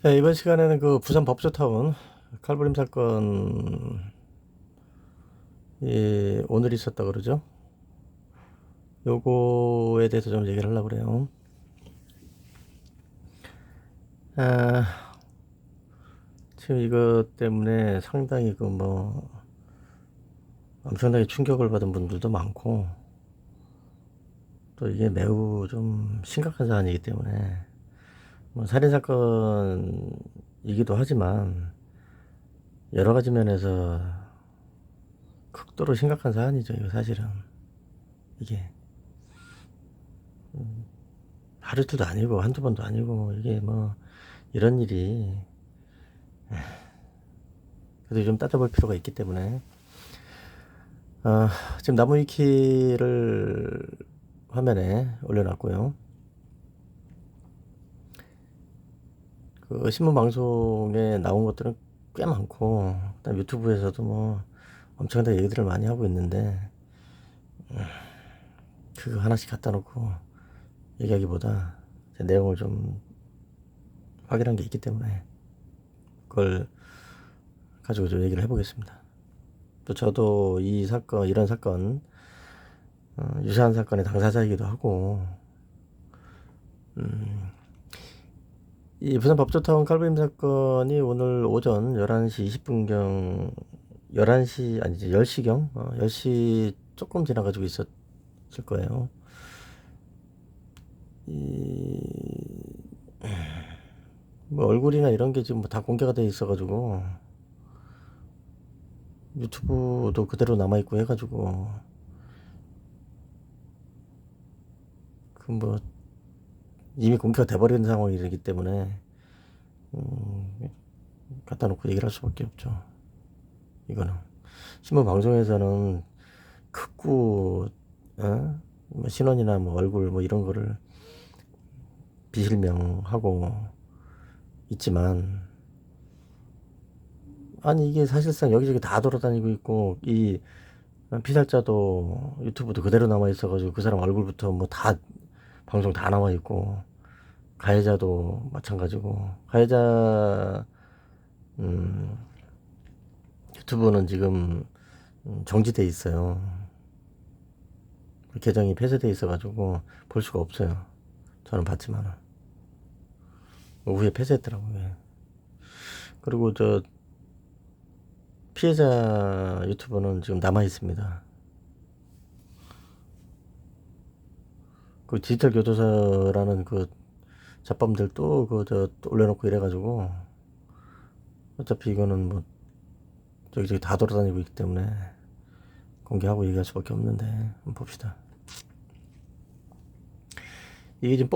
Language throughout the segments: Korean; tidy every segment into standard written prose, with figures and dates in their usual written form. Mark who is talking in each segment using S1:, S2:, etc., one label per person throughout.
S1: 네, 이번 시간에는 그 부산 법조타운 칼부림 사건이 오늘 있었다 그러죠. 요거에 대해서 좀 얘기를 하려고 그래요. 아, 지금 이것 때문에 상당히 그 뭐 엄청나게 충격을 받은 분들도 많고, 또 이게 매우 좀 심각한 사안이기 때문에 뭐 살인 사건이기도 하지만 여러 가지 면에서 극도로 심각한 사안이죠. 이거 사실은 이게 하루 이틀도 아니고 한두 번도 아니고, 이게 뭐 이런 일이 그래도 좀 따져볼 필요가 있기 때문에 지금 나무 위키를 화면에 올려놨고요. 그 신문 방송에 나온 것들은 꽤 많고, 그다음 유튜브에서도 뭐 엄청나게 얘기들을 많이 하고 있는데, 그거 하나씩 갖다 놓고 얘기하기보다 제 내용을 좀 확인한 게 있기 때문에 그걸 가지고 좀 얘기를 해보겠습니다. 또 저도 이 사건, 이런 사건, 유사한 사건의 당사자이기도 하고, 이 부산 법조타운 칼부림 사건이 오늘 오전 11시 20분경, 11시, 아니지, 10시경, 10시 조금 지나가지고 있었을 거예요. 뭐 얼굴이나 이런 게 지금 다 공개가 돼 있어가지고, 유튜브도 그대로 남아있고 해가지고, 그 뭐, 이미 공개가 돼버린 상황이기 때문에, 갖다 놓고 얘기를 할 수밖에 없죠. 이거는. 신문 방송에서는 극구, 뭐 신원이나 뭐 얼굴 뭐 이런 거를 비실명하고 있지만, 아니 이게 사실상 여기저기 다 돌아다니고 있고, 이 피살자도 유튜브도 그대로 남아 있어가지고 그 사람 얼굴부터 뭐 다 방송 다 남아 있고, 가해자도 마찬가지고, 가해자 유튜브는 지금 정지돼 있어요. 계정이 폐쇄돼 있어가지고 볼 수가 없어요. 저는 봤지만은 오후에 폐쇄했더라고요. 예. 그리고 저 피해자 유튜버는 지금 남아 있습니다. 그 디지털 교도소라는 그 잡범들 또 그 저 올려놓고 이래가지고, 어차피 이거는 뭐 저기저기 다 돌아다니고 있기 때문에 공개하고 얘기할 수밖에 없는데, 한번 봅시다. 이게 지금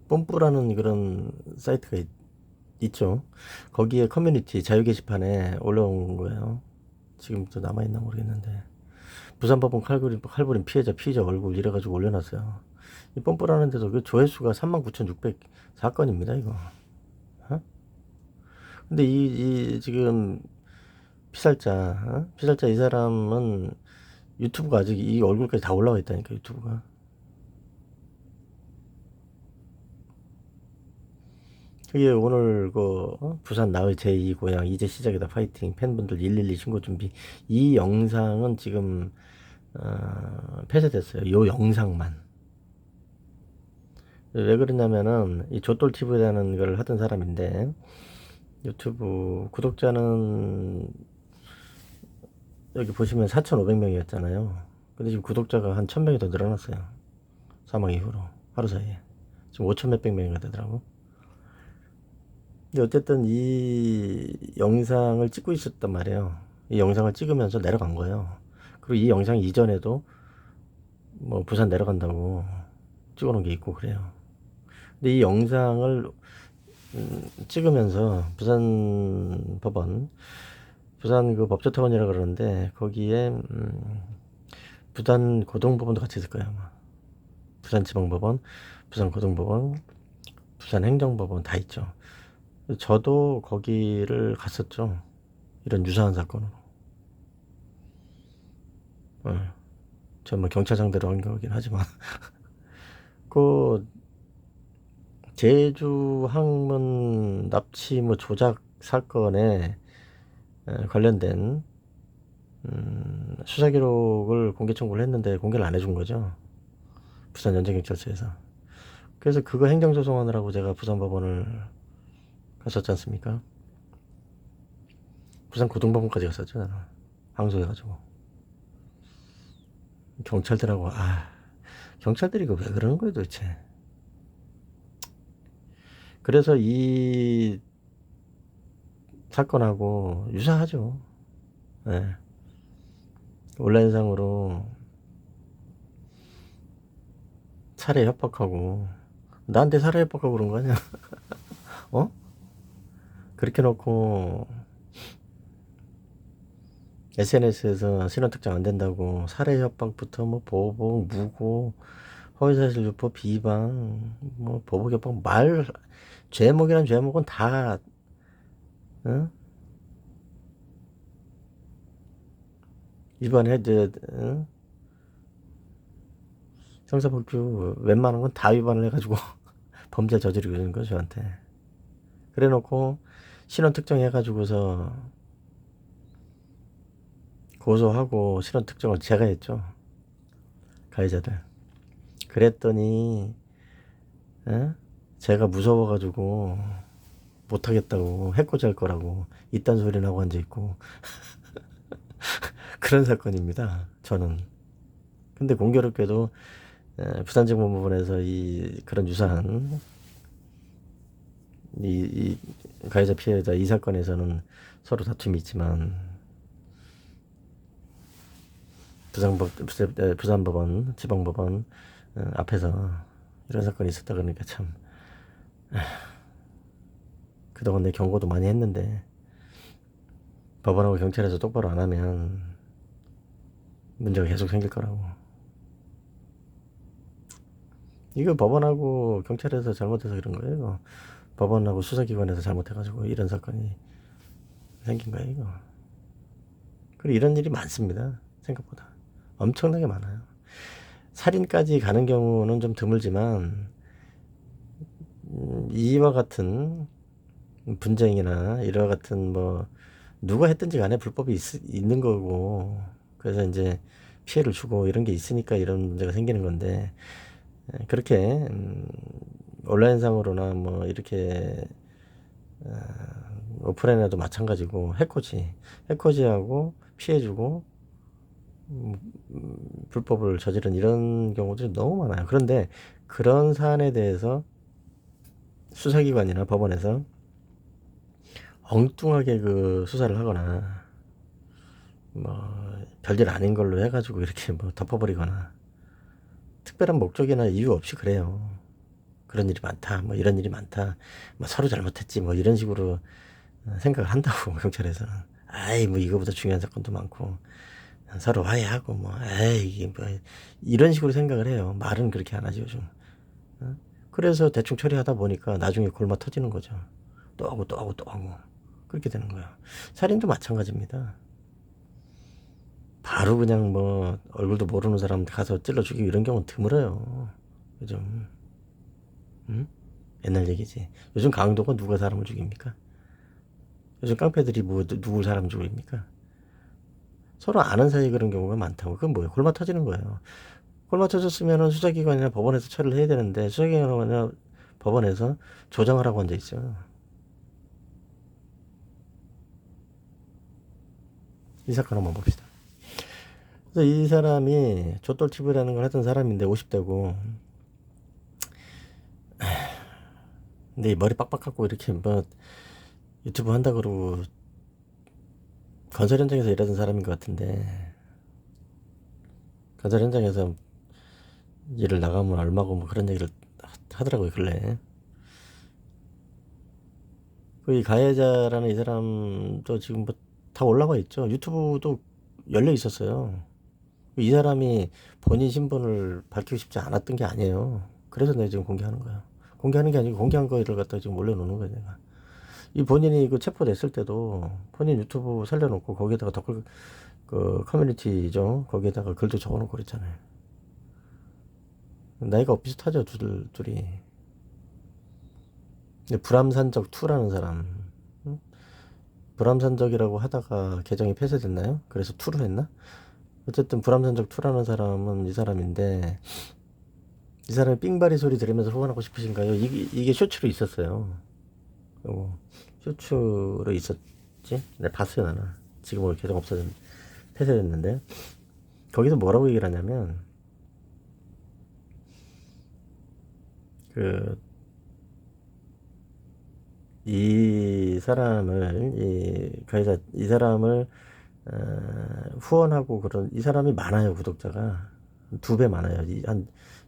S1: 뽐뿌라는 그런 사이트가 있죠. 거기에 커뮤니티 자유 게시판에 올라온 거예요. 지금 또 남아있나 모르겠는데, 부산법원 칼부림 피해자 얼굴 이래가지고 올려놨어요. 이 뽐뿌라는 데도 그 조회수가 39,600 사건입니다, 이거. 어? 근데 이 지금 피살자 이 사람은 유튜브가 아직 이 얼굴까지 다 올라와 있다니까, 유튜브가. 그게 오늘 그 부산 나의 제2 고향 이제 시작이다 파이팅 팬분들 112 신고 준비, 이 영상은 지금 폐쇄됐어요. 요 영상만. 왜 그러냐면은 이 조돌 TV라는 걸 하던 사람인데, 유튜브 구독자는 여기 보시면 4,500명이었잖아요. 근데 지금 구독자가 한 1,000명이 더 늘어났어요. 사망 이후로 하루 사이에 지금 5천 몇백 명이 되더라고. 근데 어쨌든 이 영상을 찍고 있었단 말이에요. 이 영상을 찍으면서 내려간 거예요. 그리고 이 영상 이전에도 뭐 부산 내려간다고 찍어놓은 게 있고 그래요. 근데 이 영상을 찍으면서 부산 그 법조타원이라 그러는데, 거기에 부산 고등법원도 같이 있을 거예요 아마. 부산지방법원, 부산고등법원, 부산행정법원 다 있죠. 저도 거기를 갔었죠. 이런 유사한 사건으로. 저 뭐 경찰 상대로 한 거긴 하지만 그 제주 항문 납치 뭐 조작 사건에 관련된 수사 기록을 공개 청구를 했는데 공개를 안 해준 거죠. 부산 연장경찰서에서. 그래서 그거 행정소송하느라고 제가 부산법원을 갔었지 않습니까? 부산 고등법원까지 갔었죠, 나는. 항소해가지고. 경찰들하고, 경찰들이 이거 왜 그러는 거예요, 도대체. 그래서 이 사건하고 유사하죠. 네. 온라인상으로 살해 협박하고, 나한테 살해 협박하고 그런 거 아니야? 어? 그렇게 놓고, SNS에서 신원 특정 안 된다고 살해 협박부터 뭐 보복, 무고, 허위사실 유포, 비방, 뭐 보복 협박 제목이란 제목은 다 어? 위반해 어? 형사법규 웬만한 건 다 위반을 해가지고 범죄 저지르고 있는 거죠 저한테. 그래놓고 신원 특정 해가지고서 고소하고 신원 특정을 제가 했죠 가해자들. 그랬더니 제가 무서워가지고 못하겠다고 해코지 할 거라고 이딴 소리나 하고 앉아있고 그런 사건입니다 저는. 근데 공교롭게도 부산지방법원에서 그런 유사한 이 가해자 피해자 이 사건에서는 서로 다툼이 있지만 부산법원 지방법원 앞에서 이런 사건이 있었다 그러니까 참 그동안 내 경고도 많이 했는데 법원하고 경찰에서 똑바로 안 하면 문제가 계속 생길 거라고. 이거 법원하고 경찰에서 잘못해서 그런 거예요. 법원하고 수사기관에서 잘못해가지고 이런 사건이 생긴 거예요 이거. 그리고 이런 일이 많습니다 생각보다. 엄청나게 많아요. 살인까지 가는 경우는 좀 드물지만 이와 같은 분쟁이나 이와 같은 뭐 누가 했든지 간에 불법이 있는 거고 그래서 이제 피해를 주고 이런 게 있으니까 이런 문제가 생기는 건데 그렇게 온라인상으로나 뭐 이렇게 오프라인에도 마찬가지고 해코지하고 피해주고 불법을 저지른 이런 경우들이 너무 많아요. 그런데 그런 사안에 대해서 수사기관이나 법원에서 엉뚱하게 그 수사를 하거나 뭐 별일 아닌 걸로 해가지고 이렇게 뭐 덮어버리거나 특별한 목적이나 이유 없이 그래요. 그런 일이 많다, 뭐 이런 일이 많다, 뭐 서로 잘못했지, 뭐 이런 식으로 생각을 한다고 경찰에서는. 아이 뭐 이거보다 중요한 사건도 많고 서로 화해하고 뭐 에이 이게 뭐 이런 식으로 생각을 해요. 말은 그렇게 안 하지 요즘. 그래서 대충 처리하다 보니까 나중에 골마 터지는 거죠. 또 하고 또 하고 또 하고 그렇게 되는 거예요. 살인도 마찬가지입니다. 바로 그냥 뭐 얼굴도 모르는 사람 가서 찔러 죽이고 이런 경우는 드물어요. 요즘. 옛날 얘기지. 요즘 강도가 누가 사람을 죽입니까? 요즘 깡패들이 뭐 누굴 사람 죽입니까? 서로 아는 사이 그런 경우가 많다고. 그건 뭐예요? 골마 터지는 거예요. 골마 터졌으면 수사기관이나 법원에서 처리를 해야 되는데 수사기관이나 법원에서 조정을 하고 앉아 있어요. 이 사건 한번 봅시다. 그래서 이 사람이 좆돌TV라는 걸 하던 사람인데 50대고 근데 머리 빡빡 깎고 이렇게 뭐 유튜브 한다 그러고 건설 현장에서 일하던 사람인 것 같은데 건설 현장에서 일을 나가면 얼마고 뭐 그런 얘기를 하더라고요 근래. 이 가해자라는 이 사람도 지금 뭐 다 올라와 있죠. 유튜브도 열려 있었어요. 이 사람이 본인 신분을 밝히고 싶지 않았던 게 아니에요. 그래서 내가 지금 공개하는 거야. 공개하는 게 아니고 공개한 거를 갖다가 지금 올려놓는 거야 내가. 이 본인이 그 체포됐을 때도 본인 유튜브 살려놓고 거기에다가 댓글 그 커뮤니티죠. 거기에다가 글도 적어놓고 그랬잖아요. 나이가 비슷하죠 둘이. 불암산적 2라는 사람, 응? 불암산적이라고 하다가 계정이 폐쇄됐나요? 그래서 2로 했나? 어쨌든 불암산적 2라는 사람은 이 사람인데, 이 사람이 삥바리 소리 들으면서 후원하고 싶으신가요? 이게 쇼츠로 있었어요. 쇼츠로 있었지? 내가 봤어요, 나는. 지금은 계정 없어졌, 폐쇄됐는데. 거기서 뭐라고 얘기를 하냐면, 그, 가해자, 이 사람을, 후원하고 그런, 이 사람이 많아요, 구독자가. 2배 많아요. 한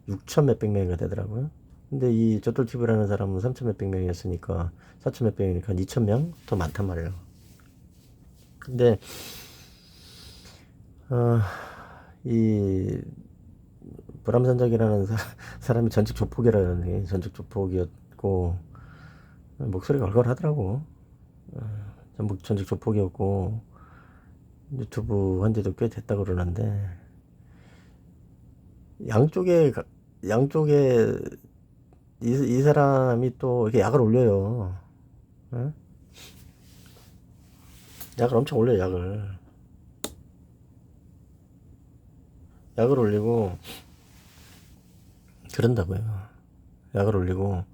S1: 6천 몇백 명이가 되더라고요. 근데 이 조돌TV라는 사람은 3천 몇백 명이었으니까, 4천 몇백 명이니까 한 2천 명? 더 많단 말이에요. 근데, 어, 이 불암산적이라는 사람이 전직 조폭이라는 게 전직 조폭이었고 목소리가 얼얼하더라고. 전직 조폭이었고 유튜브 한 지도 꽤 됐다 그러는데 양쪽에 양쪽에 이 사람이 또 이렇게 약을 올려요. 어? 약을 엄청 올려요. 약을 올리고 그런다고요. 약을 올리고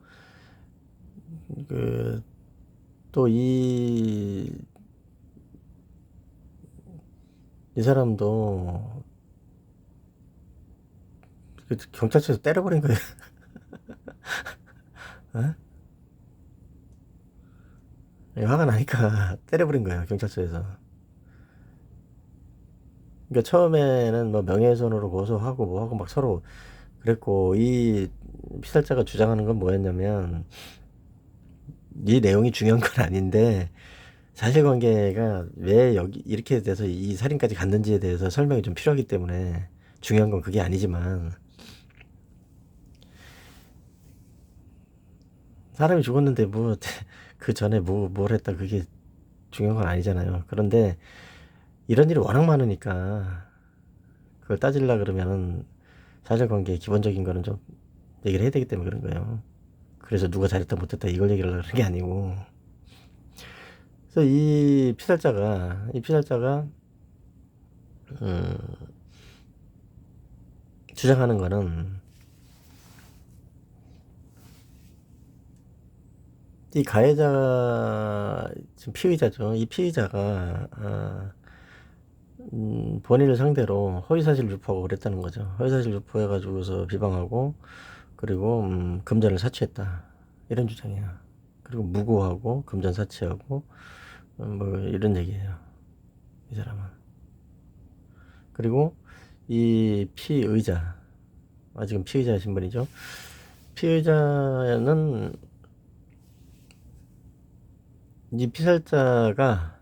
S1: 그 또 이 사람도 경찰서에서 때려버린 거예요. 어? 화가 나니까 때려버린 거예요, 경찰서에서. 그러니까 처음에는 뭐 명예훼손으로 고소하고 뭐 하고 막 서로 그랬고, 이 피살자가 주장하는 건 뭐였냐면, 이 내용이 중요한 건 아닌데, 사실관계가 왜 여기 이렇게 돼서 이 살인까지 갔는지에 대해서 설명이 좀 필요하기 때문에 중요한 건 그게 아니지만, 사람이 죽었는데 뭐 그 전에 뭘 했다 그게 중요한 건 아니잖아요. 그런데 이런 일이 워낙 많으니까 그걸 따질라 그러면은 사실관계 기본적인 거는 좀 얘기를 해야 되기 때문에 그런 거예요. 그래서 누가 잘했다 못했다 이걸 얘기를 하는 게 아니고. 그래서 이 피살자가 음, 주장하는 거는 이 가해자 지금 피의자죠. 이 피의자가 본인을 상대로 허위사실 유포하고 그랬다는 거죠. 허위사실 유포해가지고서 비방하고 그리고 금전을 사치했다 이런 주장이야. 그리고 무고하고 금전 사치하고 뭐 이런 얘기예요. 이 사람은. 그리고 이 피의자, 지금 피의자 신분이죠. 피의자는 이 피살자가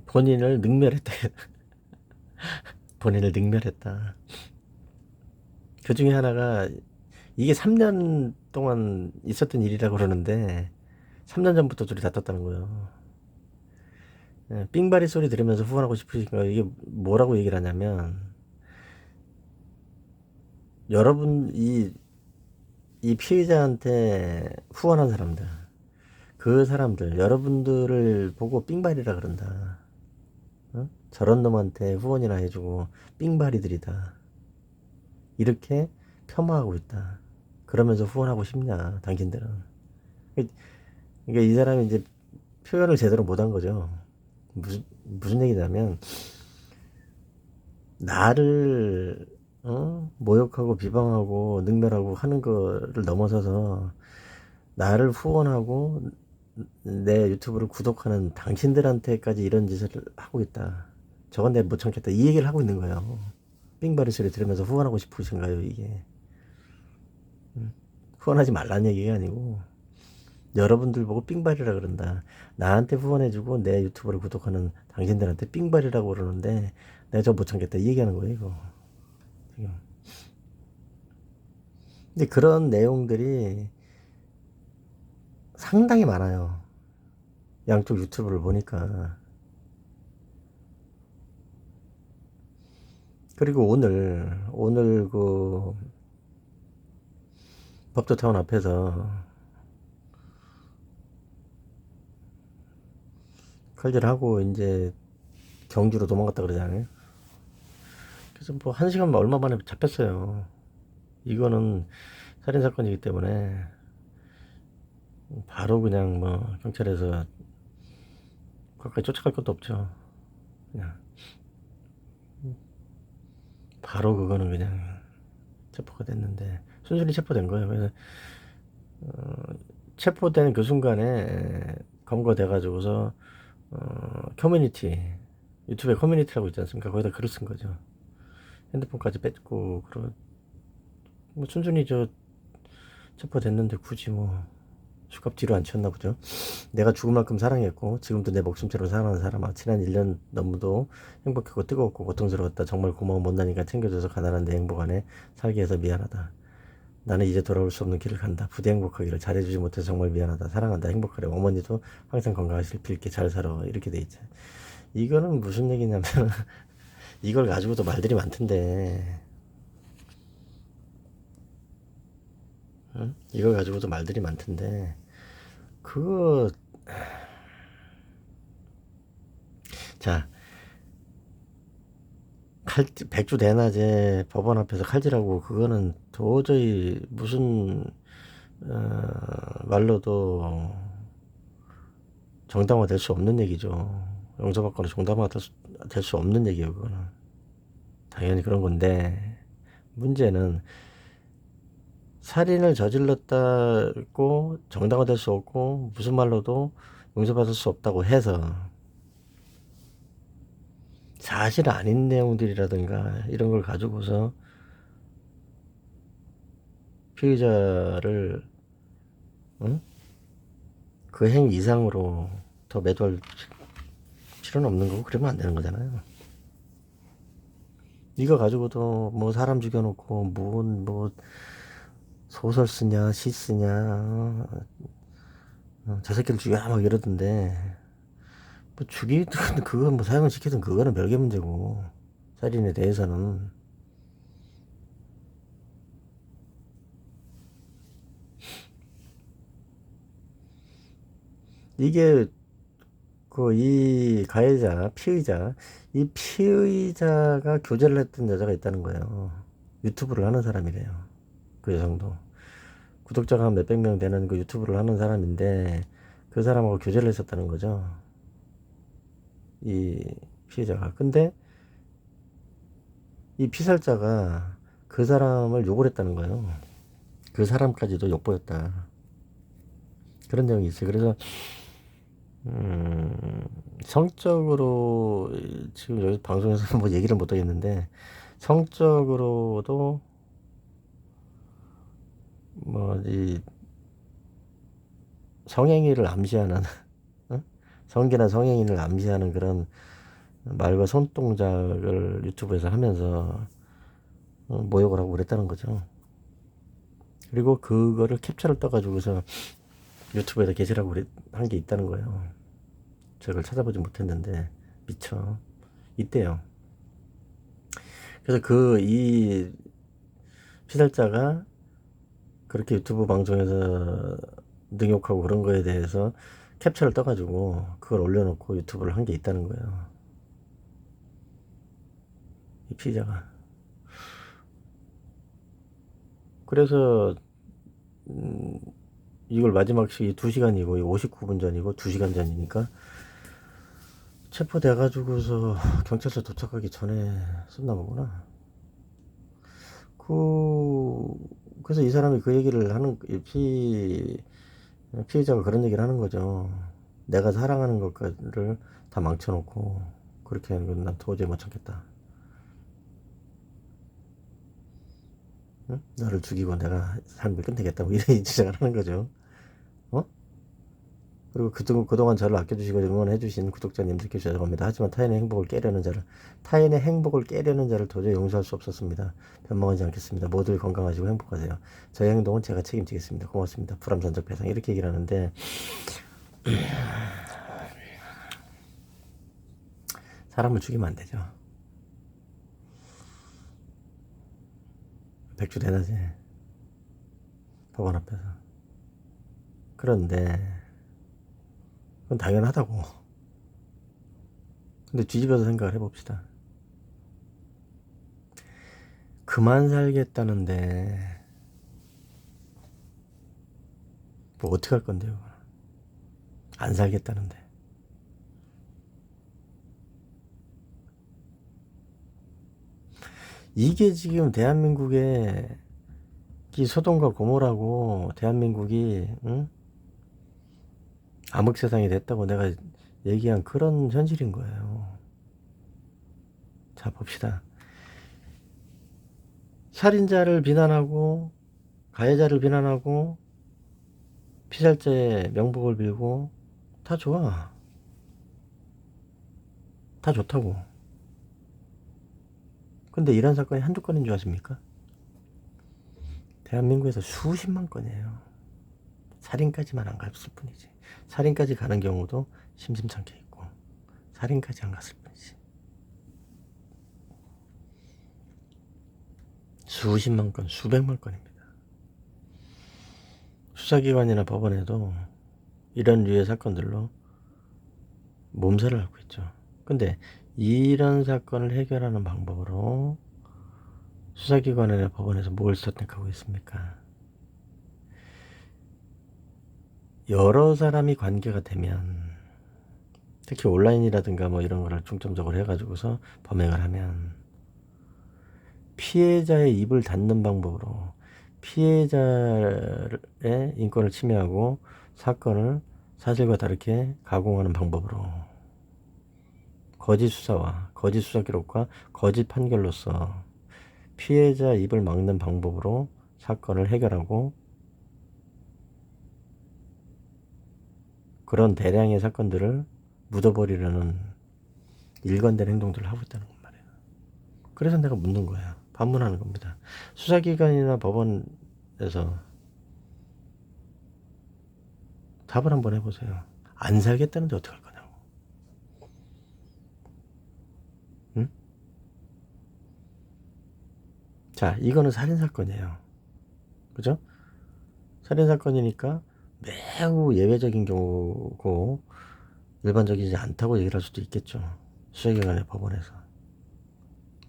S1: 본인을 능멸했다. 본인을 능멸했다. 그 중에 하나가 이게 3년 동안 있었던 일이라고 그러는데 3년 전부터 둘이 다퉜다는 거예요. 예, 삥바리 소리 들으면서 후원하고 싶으니까 이게 뭐라고 얘기를 하냐면 여러분 이 피의자한테 후원한 사람들 그 사람들 여러분들을 보고 삥바리라 그런다. 어? 저런 놈한테 후원이나 해주고 삥바리들이다. 이렇게 폄하하고 있다. 그러면서 후원하고 싶냐, 당신들은. 그러니까 이 사람이 이제 표현을 제대로 못한 거죠. 무슨 얘기냐면, 나를, 모욕하고 비방하고 능멸하고 하는 거를 넘어서서, 나를 후원하고 내 유튜브를 구독하는 당신들한테까지 이런 짓을 하고 있다. 저건 내가 못 참겠다. 이 얘기를 하고 있는 거예요. 삥바리 소리 들으면서 후원하고 싶으신가요, 이게? 후원하지 말라는 얘기가 아니고 여러분들 보고 삥발이라 그런다. 나한테 후원해주고 내 유튜브를 구독하는 당신들한테 삥발이라고 그러는데 내가 저 못 참겠다 이 얘기하는 거예요 이거 지금. 근데 그런 내용들이 상당히 많아요. 양쪽 유튜브를 보니까. 그리고 오늘 그 법도타운 앞에서 칼질하고 이제 경주로 도망갔다 그러잖아요. 그래서 뭐 1시간 얼마 만에 잡혔어요. 이거는 살인사건이기 때문에 바로 그냥 뭐 경찰에서 가까이 쫓아갈 것도 없죠. 그냥 바로 그거는 그냥 체포가 됐는데 순순히 체포된 거예요. 그래서 체포된 그 순간에 검거돼 가지고서 커뮤니티, 유튜브에 커뮤니티라고 있지 않습니까? 거기다 글을 쓴 거죠. 핸드폰까지 뺏고 뭐 순순히 체포됐는데 굳이 뭐 수갑 뒤로 안 쳤나 보죠. 내가 죽을 만큼 사랑했고 지금도 내 목숨처럼 사랑하는 사람아, 지난 1년 너무도 행복하고 뜨거웠고 고통스러웠다. 정말 고마워. 못나니까 챙겨줘서 가난한 내 행복 안에 살게 해서 미안하다. 나는 이제 돌아올 수 없는 길을 간다. 부디 행복하기를. 잘해주지 못해서 정말 미안하다. 사랑한다. 행복하래. 어머니도 항상 건강하실 빌게. 잘 살아. 이렇게 돼 있죠. 이거는 무슨 얘기냐면 이걸 가지고도 말들이 많던데, 응? 이걸 가지고도 말들이 많던데 그거 자 백주 대낮에 법원 앞에서 칼질하고 그거는 도저히 무슨 말로도 정당화 될 수 없는 얘기죠. 용서받거나 정당화 될 수 없는 얘기예요. 그거는 당연히 그런 건데, 문제는 살인을 저질렀다고 정당화 될 수 없고 무슨 말로도 용서받을 수 없다고 해서 사실 아닌 내용들이라든가 이런 걸 가지고서 피의자를, 응? 그 행위 이상으로 더 매도할 필요는 없는 거고 그러면 안 되는 거잖아요. 이거 가지고도 뭐 사람 죽여놓고 뭐 소설 쓰냐 시 쓰냐, 저 새끼를 죽여라 막 이러던데, 뭐 죽이든 그건 뭐 사형을 시키든 그거는 별개 문제고, 살인에 대해서는 이게 이 가해자 피의자, 이 피의자가 교제를 했던 여자가 있다는 거예요. 유튜브를 하는 사람이래요. 그 여성도 구독자가 한 몇백 명 되는 그 유튜브를 하는 사람인데 그 사람하고 교제를 했었다는 거죠, 이 피해자가. 근데 이 피살자가 그 사람을 욕을 했다는 거예요. 그 사람까지도 욕보였다. 그런 내용이 있어요. 그래서 성적으로 지금 여기 방송에서 뭐 얘기를 못 하겠는데, 성적으로도 뭐 이 성행위를 암시하는 어? 성기나 성행위를 암시하는 그런 말과 손동작을 유튜브에서 하면서 모욕을 하고 그랬다는 거죠. 그리고 그거를 캡처를 떠가지고서 유튜브에다 게시라고 한 게 있다는 거예요. 저걸 찾아보지 못했는데 미처 있대요. 그래서 이 피살자가 그렇게 유튜브 방송에서 능욕하고 그런 거에 대해서 캡처를 떠가지고 그걸 올려놓고 유튜브를 한 게 있다는 거예요, 이 피의자가. 그래서 이걸 마지막 시기 2시간이고 59분 전이고 2시간 전이니까 체포돼가지고서 경찰서 도착하기 전에 썼나 보구나. 그래서 이 사람이 그 얘기를 피해자가 그런 얘기를 하는 거죠. 내가 사랑하는 것들을 다 망쳐놓고 그렇게 하는 건 난 도저히 못 참겠다. 응? 너를 죽이고 내가 삶을 끝내겠다고 이런 주장을 하는 거죠. 어? 그리고 그동안 저를 아껴주시고 응원해주신 구독자님들께 죄송합니다. 하지만 타인의 행복을 깨려는 자를 도저히 용서할 수 없었습니다. 변망하지 않겠습니다. 모두 건강하시고 행복하세요. 저의 행동은 제가 책임지겠습니다. 고맙습니다. 불암산적 배상. 이렇게 얘기를 하는데, 사람을 죽이면 안 되죠. 백주 대낮에 법원 앞에서. 그런데 그건 당연하다고. 근데 뒤집어서 생각을 해봅시다. 그만 살겠다는데 뭐 어떻게 할 건데요? 안 살겠다는데. 이게 지금 대한민국의 이 소돔과 고모라고 대한민국이 암흑 세상이 됐다고 내가 얘기한 그런 현실인 거예요. 자, 봅시다. 살인자를 비난하고 가해자를 비난하고 피살자의 명복을 빌고 다 좋아. 다 좋다고. 근데 이런 사건이 한두 건인 줄 아십니까? 대한민국에서 수십만 건이에요. 살인까지만 안 갔을 뿐이지. 살인까지 가는 경우도 심심찮게 있고 살인까지 안 갔을 뿐이지. 수십만 건, 수백만 건입니다. 수사기관이나 법원에도 이런 류의 사건들로 몸살을 앓고 있죠. 근데 이런 사건을 해결하는 방법으로 수사기관이나 법원에서 뭘 선택하고 있습니까? 여러 사람이 관계가 되면, 특히 온라인이라든가 뭐 이런 거를 중점적으로 해가지고서 범행을 하면 피해자의 입을 닫는 방법으로 피해자의 인권을 침해하고 사건을 사실과 다르게 가공하는 방법으로 거짓 수사와 거짓 수사 기록과 거짓 판결로서 피해자 입을 막는 방법으로 사건을 해결하고 그런 대량의 사건들을 묻어버리려는 일관된 행동들을 하고 있다는 건 말이에요. 그래서 내가 묻는 거야. 반문하는 겁니다. 수사기관이나 법원에서 답을 한번 해보세요. 안 살겠다는데 어떡할 거냐고. 응? 자, 이거는 살인사건이에요. 그죠? 살인사건이니까 매우 예외적인 경우고 일반적이지 않다고 얘기를 할 수도 있겠죠. 수사기관의 법원에서.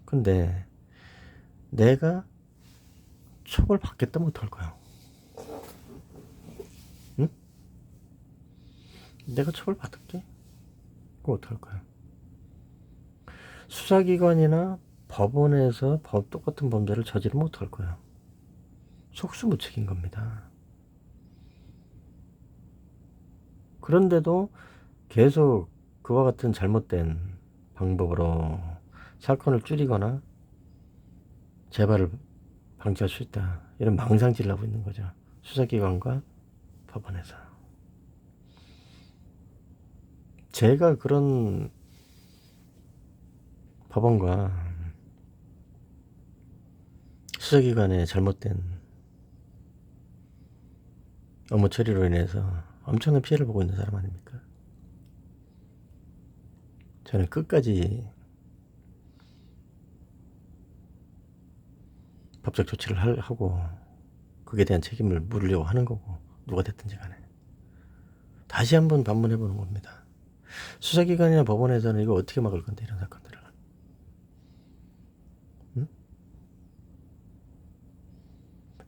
S1: 근데 내가 처벌받겠다면 어떡할 거야? 응? 내가 처벌받을게? 그럼 어떡할 거야? 수사기관이나 법원에서 똑같은 범죄를 저지르면 어떡할 거야? 속수무책인 겁니다. 그런데도 계속 그와 같은 잘못된 방법으로 사건을 줄이거나 재발을 방지할 수 있다. 이런 망상질을 하고 있는 거죠. 수사기관과 법원에서. 제가 그런 법원과 수사기관의 잘못된 업무 처리로 인해서 엄청난 피해를 보고 있는 사람 아닙니까? 저는 끝까지 법적 조치를 하고 그에 대한 책임을 물으려고 하는 거고 누가 됐든지 간에 다시 한번 반문해 보는 겁니다. 수사기관이나 법원에서는 이거 어떻게 막을 건데 이런 사건들을. 응?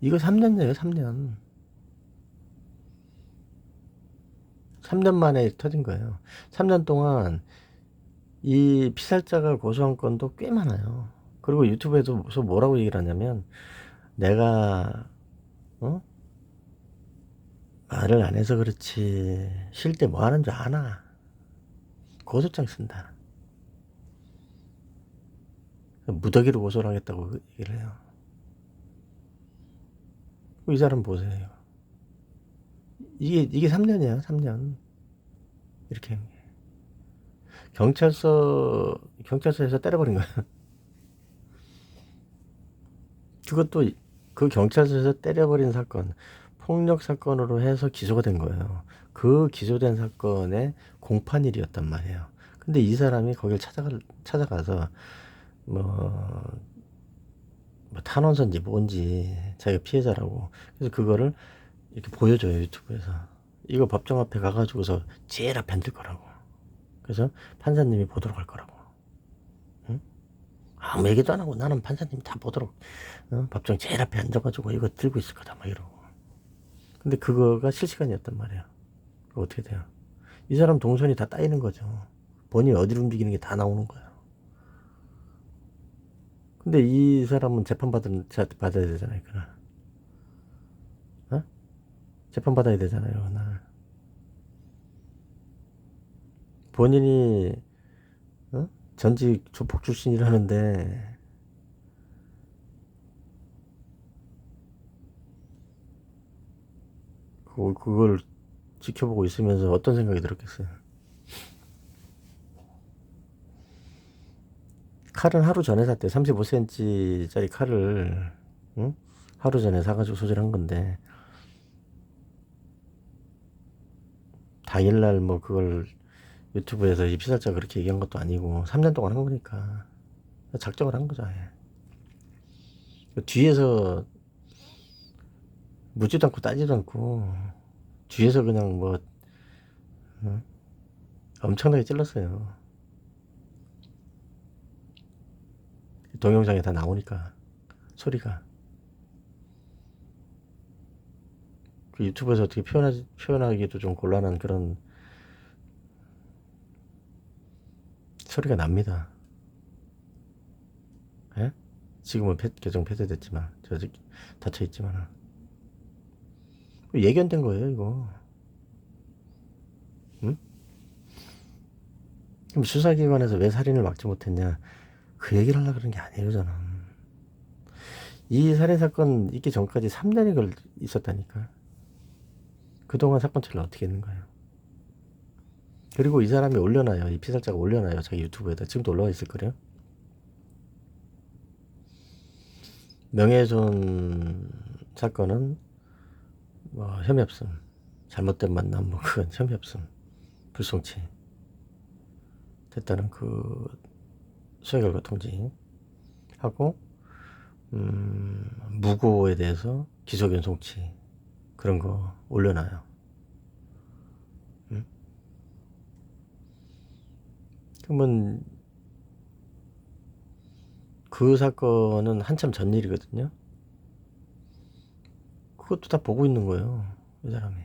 S1: 이거 3년이에요. 3년. 3년 만에 터진 거예요. 3년 동안 이 피살자가 고소한 건도 꽤 많아요. 그리고 유튜브에서 뭐라고 얘기를 하냐면 내가 말을 안 해서 그렇지 쉴 때 뭐 하는 줄 아나. 고소장 쓴다. 무더기로 고소를 하겠다고 얘기를 해요. 이 사람 보세요. 이게 3년이야. 3년. 이렇게 경찰서에서 때려버린 거야. 그것도 그 경찰서에서 때려버린 사건, 폭력 사건으로 해서 기소가 된 거예요. 그 기소된 사건의 공판일이었단 말이에요. 근데 이 사람이 거길 찾아가서 뭐 뭐 탄원서인지 뭔지 자기가 피해자라고. 그래서 그거를 이렇게 보여줘요, 유튜브에서. 이거 법정 앞에 가가지고서 제일 앞에 앉을 거라고. 그래서 판사님이 보도록 할 거라고. 응? 아무 얘기도 안 하고 나는 판사님이 다 보도록, 법정 제일 앞에 앉아가지고 이거 들고 있을 거다 막 이러고. 근데 그거가 실시간이었단 말이야. 어떻게 돼요? 이 사람 동선이 다 따이는 거죠. 본인이 어디로 움직이는 게 다 나오는 거야. 근데 이 사람은 받아야 되잖아요, 그날. 어? 재판 받아야 되잖아요, 그날. 본인이, 전직 조폭 출신이라는데, 그걸 지켜보고 있으면서 어떤 생각이 들었겠어요? 칼은 하루 전에 샀대. 35cm짜리 칼을, 응? 하루 전에 사가지고 소지한 건데, 당일날 뭐 그걸 유튜브에서 이 피살자 그렇게 얘기한 것도 아니고, 3년 동안 한 거니까. 작정을 한 거죠, 아예. 뒤에서 묻지도 않고 따지도 않고, 뒤에서 그냥 뭐, 엄청나게 찔렀어요. 동영상에 다 나오니까, 소리가. 그 유튜브에서 어떻게 표현하기도 좀 곤란한 그런 소리가 납니다. 예? 지금은 계정 폐쇄됐지만, 저 닫혀있지만. 예견된 거예요, 이거. 응? 그럼 수사기관에서 왜 살인을 막지 못했냐? 그 얘기를 하려고 그런 게 아니에요, 저는. 이 살인사건 있기 전까지 3년이 있었다니까. 그동안 사건 처리를 어떻게 했는 거예요? 그리고 이 사람이 올려놔요. 이 피살자가 올려놔요. 자기 유튜브에다. 지금도 올라와 있을 거래요. 명예훼손 사건은 뭐 혐의 없음. 잘못된 만남 뭐 그건 혐의 없음. 불송치. 됐다는 그 수사 결과 통지 하고 무고에 대해서 기소견 송치 그런 거 올려놔요. 응? 그러면 그 사건은 한참 전 일이거든요. 그것도 다 보고 있는 거예요. 이 사람이.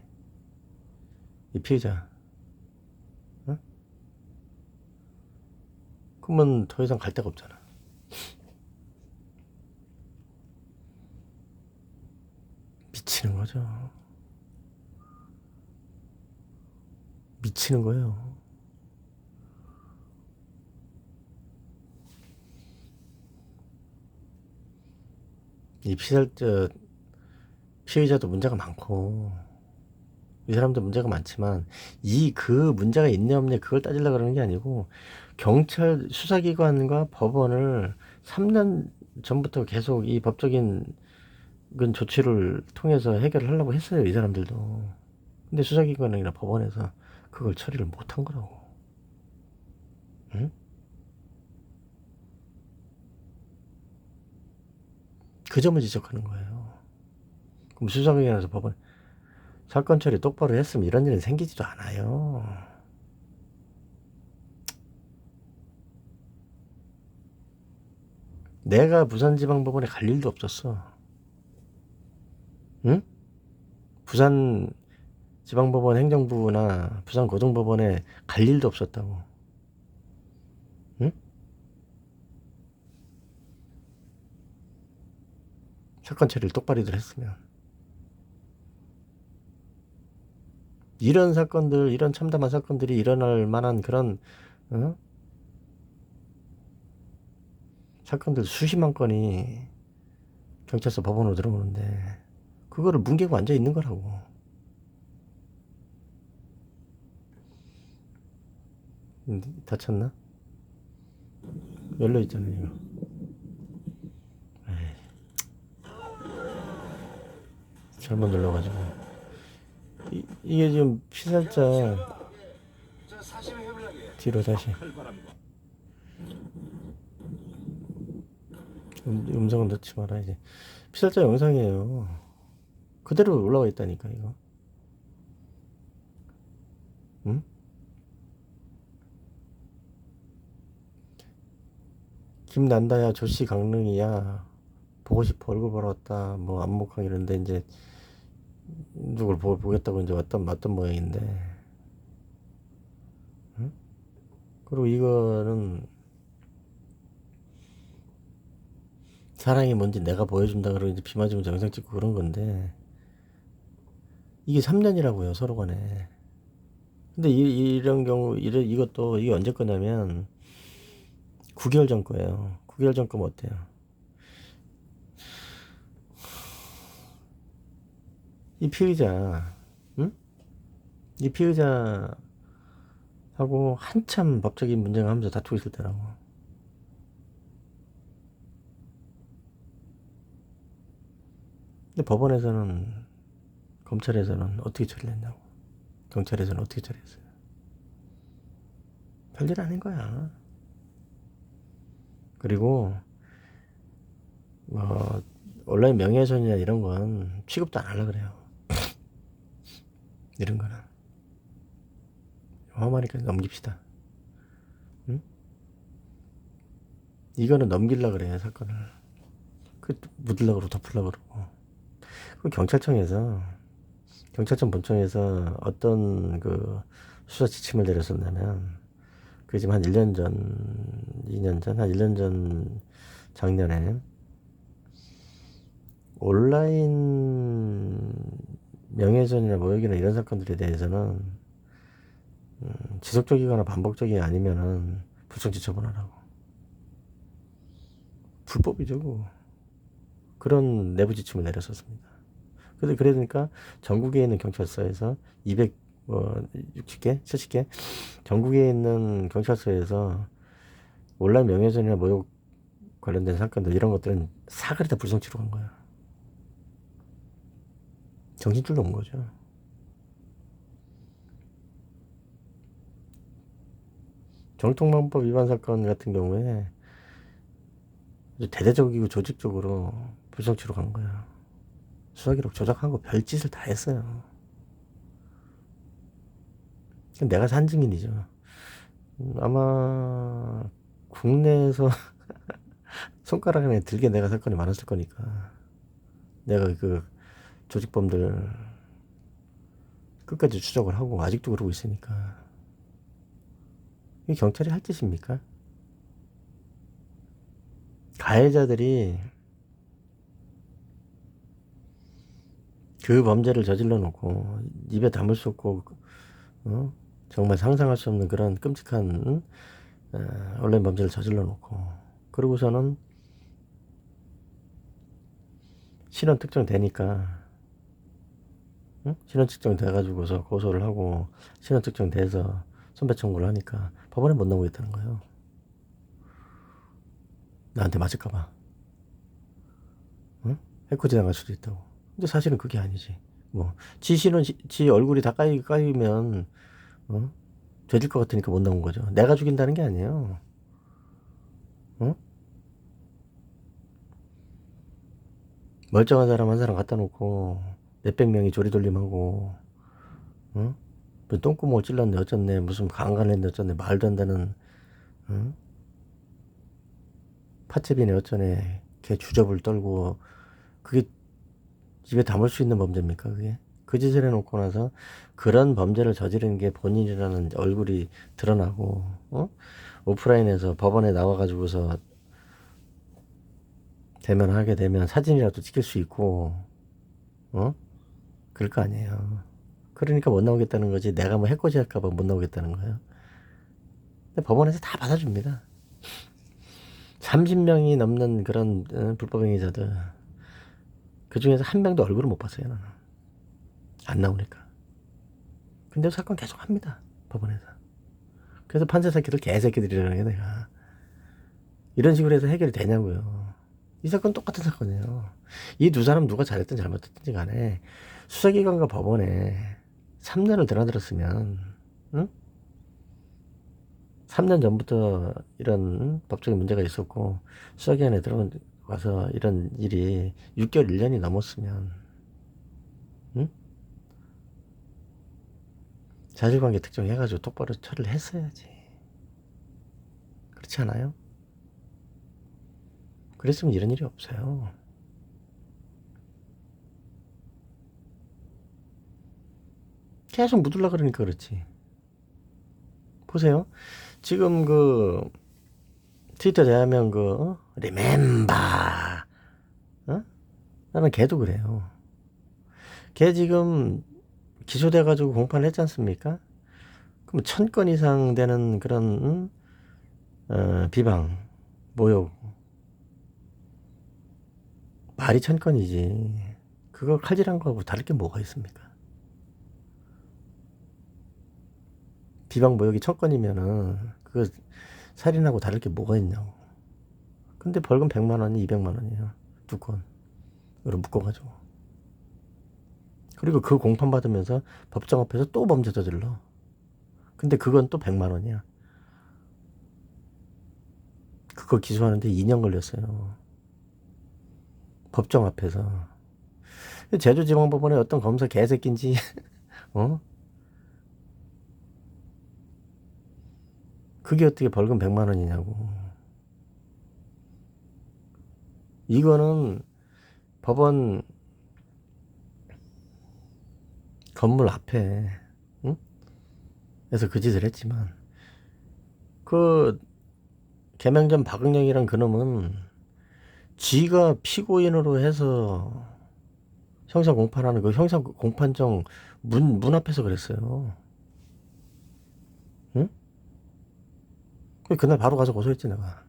S1: 이 피해자. 응? 그러면 더 이상 갈 데가 없잖아. 미치는 거죠. 미치는 거예요. 이 피해자도 문제가 많고, 이 사람도 문제가 많지만, 그 문제가 있네 없네 그걸 따지려고 그러는 게 아니고, 경찰 수사기관과 법원을 3년 전부터 계속 이 법적인 조치를 통해서 해결을 하려고 했어요, 이 사람들도. 근데 수사기관이나 법원에서 그걸 처리를 못한 거라고. 응? 그 점을 지적하는 거예요. 그럼 수사기관에서 법원 사건 처리 똑바로 했으면 이런 일은 생기지도 않아요. 내가 부산지방법원에 갈 일도 없었어. 응? 부산지방법원 행정부나 부산고등법원에 갈 일도 없었다고. 응? 사건 처리를 똑바로들 했으면. 이런 사건들, 이런 참담한 사건들이 일어날 만한 그런, 사건들 수십만 건이 경찰서 법원으로 들어오는데, 그거를 뭉개고 앉아 있는 거라고. 다쳤나? 열려 있잖아요, 이거. 잘못 눌러가지고. 이게 지금 피살자 뒤로 다시. 음성은 넣지 마라 이제. 피살자 영상이에요. 그대로 올라와 있다니까 이거. 응? 김난다야 조씨 강릉이야. 보고 싶어 얼굴 보러 왔다. 뭐 안목항 이런데 이제 누굴 보겠다고 이제 왔던 모양인데. 응? 그리고 이거는 사랑이 뭔지 내가 보여준다 그러고 이제 비 맞으면서 영상 찍고 그런 건데 이게 3년이라고요 서로 간에. 근데 이런 경우 이것도 이게 언제 거냐면 9개월 전 거예요. 9개월 전 거면 어때요? 이 피의자, 응? 이 피의자하고 한참 법적인 문제가 하면서 다투고 있을 때라고. 근데 법원에서는, 검찰에서는 어떻게 처리를 했냐고. 경찰에서는 어떻게 처리했어요? 별일 아닌 거야. 그리고, 온라인 명예훼손이나 이런 건 취급도 안 하려고 그래요. 이런 거는. 험하니까 넘깁시다. 응? 이거는 넘기려고 그래요, 사건을. 묻으려고 그러고 덮으려고 그러고. 그 경찰청 본청에서 어떤 그 수사 지침을 내렸었냐면, 그게 지금 한 1년 전, 2년 전, 한 1년 전 작년에 온라인 명예훼손이나 모욕이나 이런 사건들에 대해서는 지속적이거나 반복적이 아니면은 불청지 처분하라고. 불법이죠. 그거. 그런 내부 지침을 내렸었습니다. 그러니까 전국에 있는 경찰서에서 260개, 70개 전국에 있는 경찰서에서 온라인 명예훼손이나 모욕 관련된 사건들 이런 것들은 사거리 다 불성치로 간 거야. 정신줄로 온 거죠. 정통방법 위반 사건 같은 경우에 대대적이고 조직적으로 불성치로 간 거야. 수사기록 조작하고 별짓을 다 했어요. 내가 산 증인이죠. 아마 국내에서 손가락 안에 들게 내가 사건이 많았을 거니까 내가 그 조직범들 끝까지 추적을 하고 아직도 그러고 있으니까 이게 경찰이 할 짓입니까? 가해자들이 그 범죄를 저질러 놓고 입에 담을 수 없고 정말 상상할 수 없는 그런 끔찍한 온라인 범죄를 저질러 놓고 그러고서는 신원 특정되니까 신원 특정돼가지고서 고소를 하고 신원 특정돼서 손배 청구를 하니까 법원에 못 나오겠다는 거예요. 나한테 맞을까봐. 해코지 당할 수도 있다고. 근데 사실은 그게 아니지. 지 신원, 지 얼굴이 다 까이면 되질 것 같으니까 못 나온 거죠. 내가 죽인다는 게 아니에요. 멀쩡한 사람 한 사람 갖다 놓고 몇백 명이 조리돌림하고 뭐 똥구멍을 찔렀네 어쩌네 무슨 강간을 했네 어쩌네 말도 안 되는 파채비네 어쩌네 걔 주접을 떨고 그게 입에 담을 수 있는 범죄입니까 그게? 그 짓을 해놓고 나서 그런 범죄를 저지른 게 본인이라는 얼굴이 드러나고 오프라인에서 법원에 나와가지고서 대면하게 되면 사진이라도 찍힐 수 있고 그럴 거 아니에요. 그러니까 못 나오겠다는 거지. 내가 뭐 해코지 할까봐 못 나오겠다는 거예요. 근데 법원에서 다 받아줍니다. 30명이 넘는 그런 불법 행위자들 그 중에서 한 명도 얼굴을 못 봤어요. 나는. 안 나오니까. 근데 사건 계속 합니다. 법원에서. 그래서 판사 새끼들 개새끼들이라는 게 내가 이런 식으로 해서 해결이 되냐고요. 이 사건 똑같은 사건이에요. 이 두 사람 누가 잘했든 잘못했든지 간에 수사기관과 법원에 3년을 드나들었으면 3년 전부터 이런 법적인 문제가 있었고 수사기관에 들어온 와서 이런 일이 6개월 1년이 넘었으면 응? 사실관계 특정해가지고 똑바로 처리를 했어야지. 그렇지 않아요? 그랬으면 이런 일이 없어요. 계속 묻으려 그러니까 그렇지. 보세요. 지금 그 트위터 대하면 리멤버 어? 나는 걔도 그래요. 걔 지금 기소돼가지고 공판을 했지 않습니까? 그럼 1000건 이상 되는 그런 비방, 모욕 말이 1000건이지. 그거 칼질한 거하고 다를 게 뭐가 있습니까? 비방 모욕이 1000건이면은 그거 살인하고 다를 게 뭐가 있냐고. 근데 벌금 100만 원이 200만 원이에요. 2건으로 묶어가지고. 그리고 그 공판 받으면서 법정 앞에서 또 범죄 저질러. 근데 그건 또 100만 원이야. 그거 기소하는데 2년 걸렸어요. 법정 앞에서. 제주지방법원에 어떤 검사 개새끼인지 어? 그게 어떻게 벌금 100만 원이냐고. 이거는 법원 건물 앞에 응? 에서 그 짓을 했지만 그 개명전 박응영이란 그놈은 지가 피고인으로 해서 형사 공판하는 그 형사 공판정 문 앞에서 그랬어요. 응? 그날 바로 가서 고소했지 내가.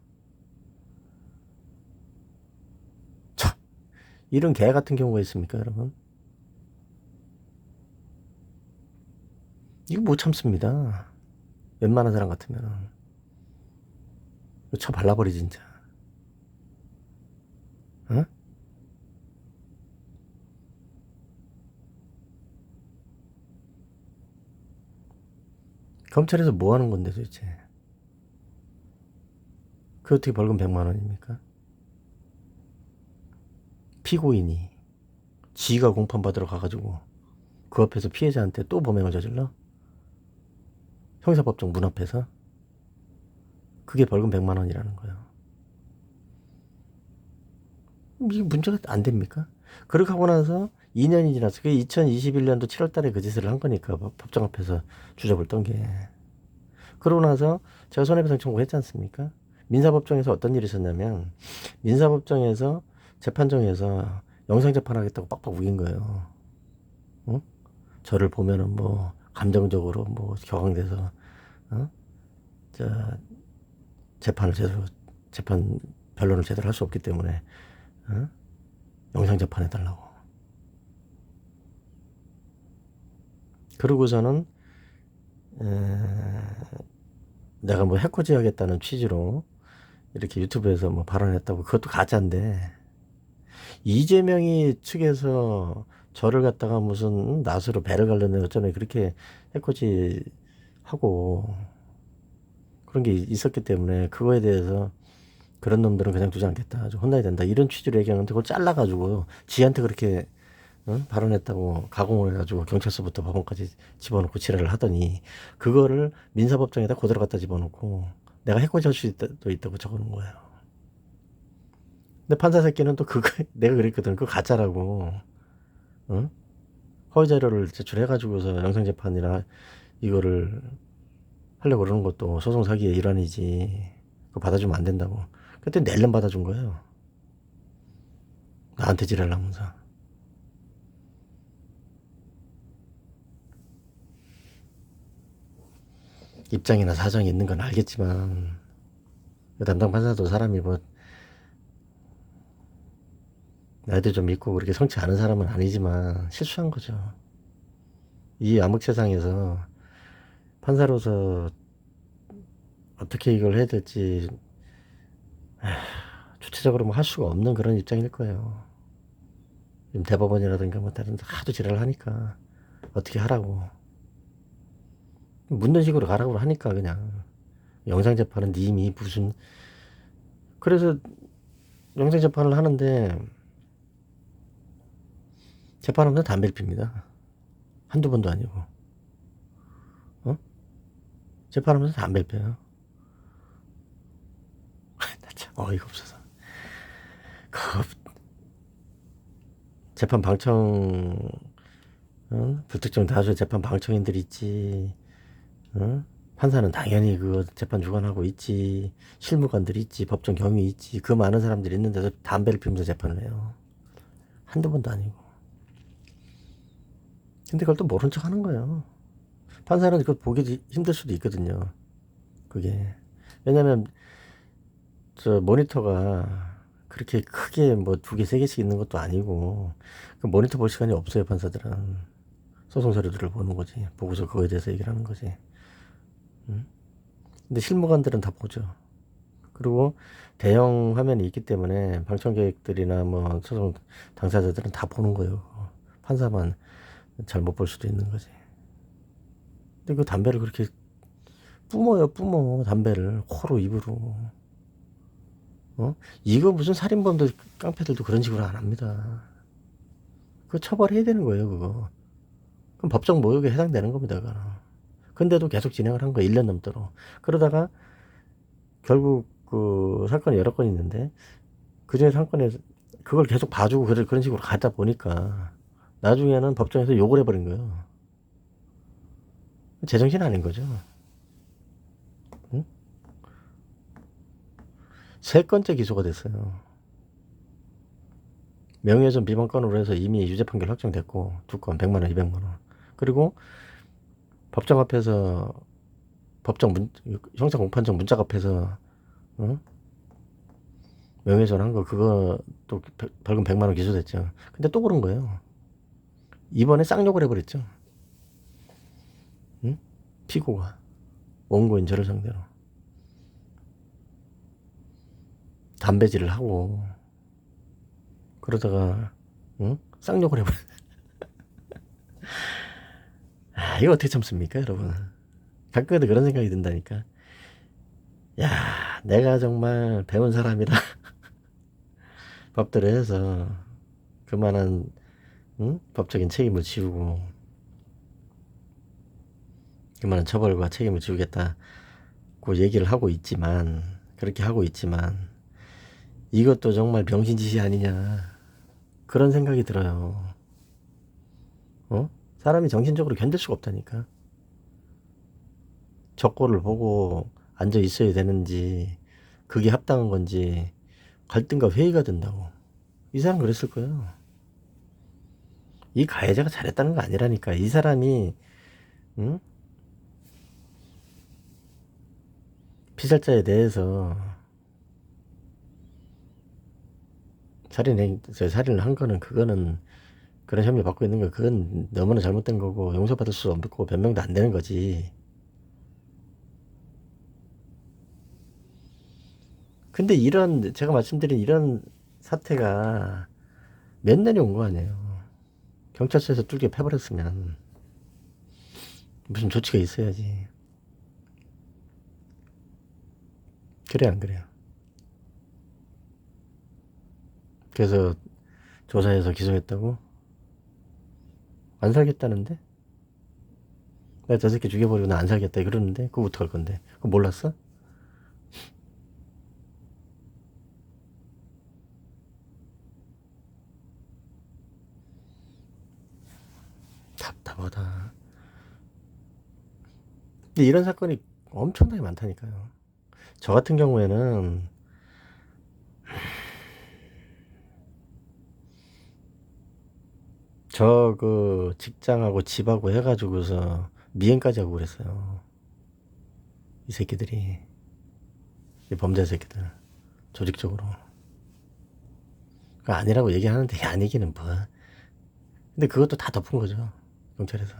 S1: 참 이런 개 같은 경우가 있습니까 여러분? 이거 못 참습니다. 웬만한 사람 같으면은 쳐 발라버리지 진짜. 어? 검찰에서 뭐 하는 건데 도대체? 그 어떻게 벌금 100만 원입니까? 피고인이 지가 공판 받으러 가가지고 그 앞에서 피해자한테 또 범행을 저질러? 형사법정 문 앞에서? 그게 벌금 100만 원이라는 거예요. 이게 문제가 안 됩니까? 그렇게 하고 나서 2년이 지났어. 그게 2021년도 7월 달에 그 짓을 한 거니까 법정 앞에서 주접을 떤 게. 그러고 나서 제가 손해배상 청구했지 않습니까? 민사법정에서 어떤 일이 있었냐면 민사법정에서 재판정에서 영상재판하겠다고 빡빡 우긴 거예요. 어? 저를 보면은 뭐 감정적으로 뭐 격앙돼서 어? 저 재판 변론을 제대로 할 수 없기 때문에 어? 영상재판해달라고. 그러고서는 내가 뭐 해코지 하겠다는 취지로 이렇게 유튜브에서 뭐 발언했다고. 그것도 가짜인데 이재명이 측에서 저를 갖다가 무슨 낫으로 배를 갈르네 어쩌네 그렇게 해코지 하고 그런 게 있었기 때문에 그거에 대해서 그런 놈들은 그냥 두지 않겠다. 아주 혼나야 된다. 이런 취지로 얘기하는데 그걸 잘라가지고 지한테 그렇게 발언했다고 가공을 해가지고 경찰서부터 법원까지 집어넣고 지랄을 하더니 그거를 민사법정에다 그대로 갖다 집어넣고 내가 해코지 할 수도 있다고 적어놓은 거예요. 근데 판사 새끼는 또 그거 내가 그랬거든. 그거 가짜라고. 응? 허위 자료를 제출해가지고서 영상재판이나 이거를 하려고 그러는 것도 소송 사기의 일환이지. 그거 받아주면 안 된다고. 그때 낼름 받아준 거예요. 나한테 지랄하면서. 입장이나 사정이 있는 건 알겠지만 그 담당 판사도 사람이 뭐 나이도 좀 있고 그렇게 성치 않은 사람은 아니지만 실수한 거죠. 이 암흑 세상에서 판사로서 어떻게 이걸 해야 될지 주체적으로 뭐 할 수가 없는 그런 입장일 거예요. 지금 대법원이라든가 뭐 다른 데 하도 지랄을 하니까 어떻게 하라고 묻는 식으로 가라고 하니까 그냥 영상재판은 님이 무슨 그래서 영장 재판을 하는데 재판하면서 담배를 핍니다. 한두 번도 아니고. 어? 재판하면서 담배를 펴요. 나 참 어이가 없어서. 그 재판 방청, 불특정 다수의 재판 방청인들이 있지. 어? 판사는 당연히 그 재판 주관하고 있지. 실무관들이 있지. 법정 경위 있지. 그 많은 사람들이 있는데도 담배를 피우면서 재판을 해요. 한두 번도 아니고. 근데 그걸 또 모른 척 하는 거예요. 판사는 그걸 보기 힘들 수도 있거든요. 그게. 왜냐면, 저 모니터가 그렇게 크게 뭐 두 개, 세 개씩 있는 것도 아니고, 그 모니터 볼 시간이 없어요, 판사들은. 소송 서류들을 보는 거지. 보고서 그거에 대해서 얘기를 하는 거지. 근데 실무관들은 다 보죠. 그리고 대형 화면이 있기 때문에 방청객들이나 뭐 소송 당사자들은 다 보는 거예요. 판사만 잘 못 볼 수도 있는 거지. 근데 그 담배를 그렇게 뿜어 담배를 코로 입으로. 이거 무슨 살인범들 깡패들도 그런 식으로 안 합니다. 그거 처벌해야 되는 거예요, 그거. 그럼 법정 모욕에 해당되는 겁니다, 그거. 근데도 계속 진행을 한 거예요, 1년 넘도록. 그러다가 결국 그 사건이 여러 건 있는데 그 중에 한 건에 그걸 계속 봐주고 그런 식으로 가다 보니까 나중에는 법정에서 욕을 해버린 거예요. 제정신 아닌 거죠. 응? 세 건째 기소가 됐어요. 명예훼손 비방 건으로 해서 이미 유죄 판결 확정됐고 2건 100만 원, 200만 원. 그리고 법정 앞에서 형사 공판장 문짝 앞에서 명예훼손 한 거 그거 또 벌금 100만 원 기소됐죠. 근데 또 그런 거예요. 이번에 쌍욕을 해버렸죠. 응? 피고가 원고인 저를 상대로 담배질을 하고 그러다가 쌍욕을 해버려. 아, 이거 어떻게 참습니까, 여러분? 가끔가다 그런 생각이 든다니까. 야, 내가 정말 배운 사람이라 법대로 해서 그만한 법적인 책임을 지우고 그만한 처벌과 책임을 지우겠다고 얘기를 하고 있지만 그렇게 하고 있지만 이것도 정말 병신짓이 아니냐 그런 생각이 들어요. 사람이 정신적으로 견딜 수가 없다니까. 적고를 보고 앉아 있어야 되는지 그게 합당한 건지 갈등과 회의가 된다고. 이 사람 그랬을 거예요. 이 가해자가 잘했다는 거 아니라니까. 이 사람이 응? 피살자에 대해서 살인을 한 거는 그거는 그런 혐의 받고 있는 거 그건 너무나 잘못된 거고 용서받을 수 없고 변명도 안 되는 거지. 근데 이런 제가 말씀드린 이런 사태가 몇 년이 온 거 아니에요. 경찰서에서 뚫게 패버렸으면 무슨 조치가 있어야지. 그래 안 그래요? 그래서 조사해서 기소했다고? 안 살겠다는데? 내가 저 새끼 죽여버리고 나 안 살겠다 그러는데 그거 어떡할 건데? 그거 몰랐어? 답답하다. 근데 이런 사건이 엄청나게 많다니까요. 저 같은 경우에는 저 그 직장하고 집하고 해가지고서 미행까지 하고 그랬어요. 이 새끼들이. 이 범죄 새끼들. 조직적으로. 그 아니라고 얘기하는데 아니기는 뭐. 근데 그것도 다 덮은 거죠. 경찰에서.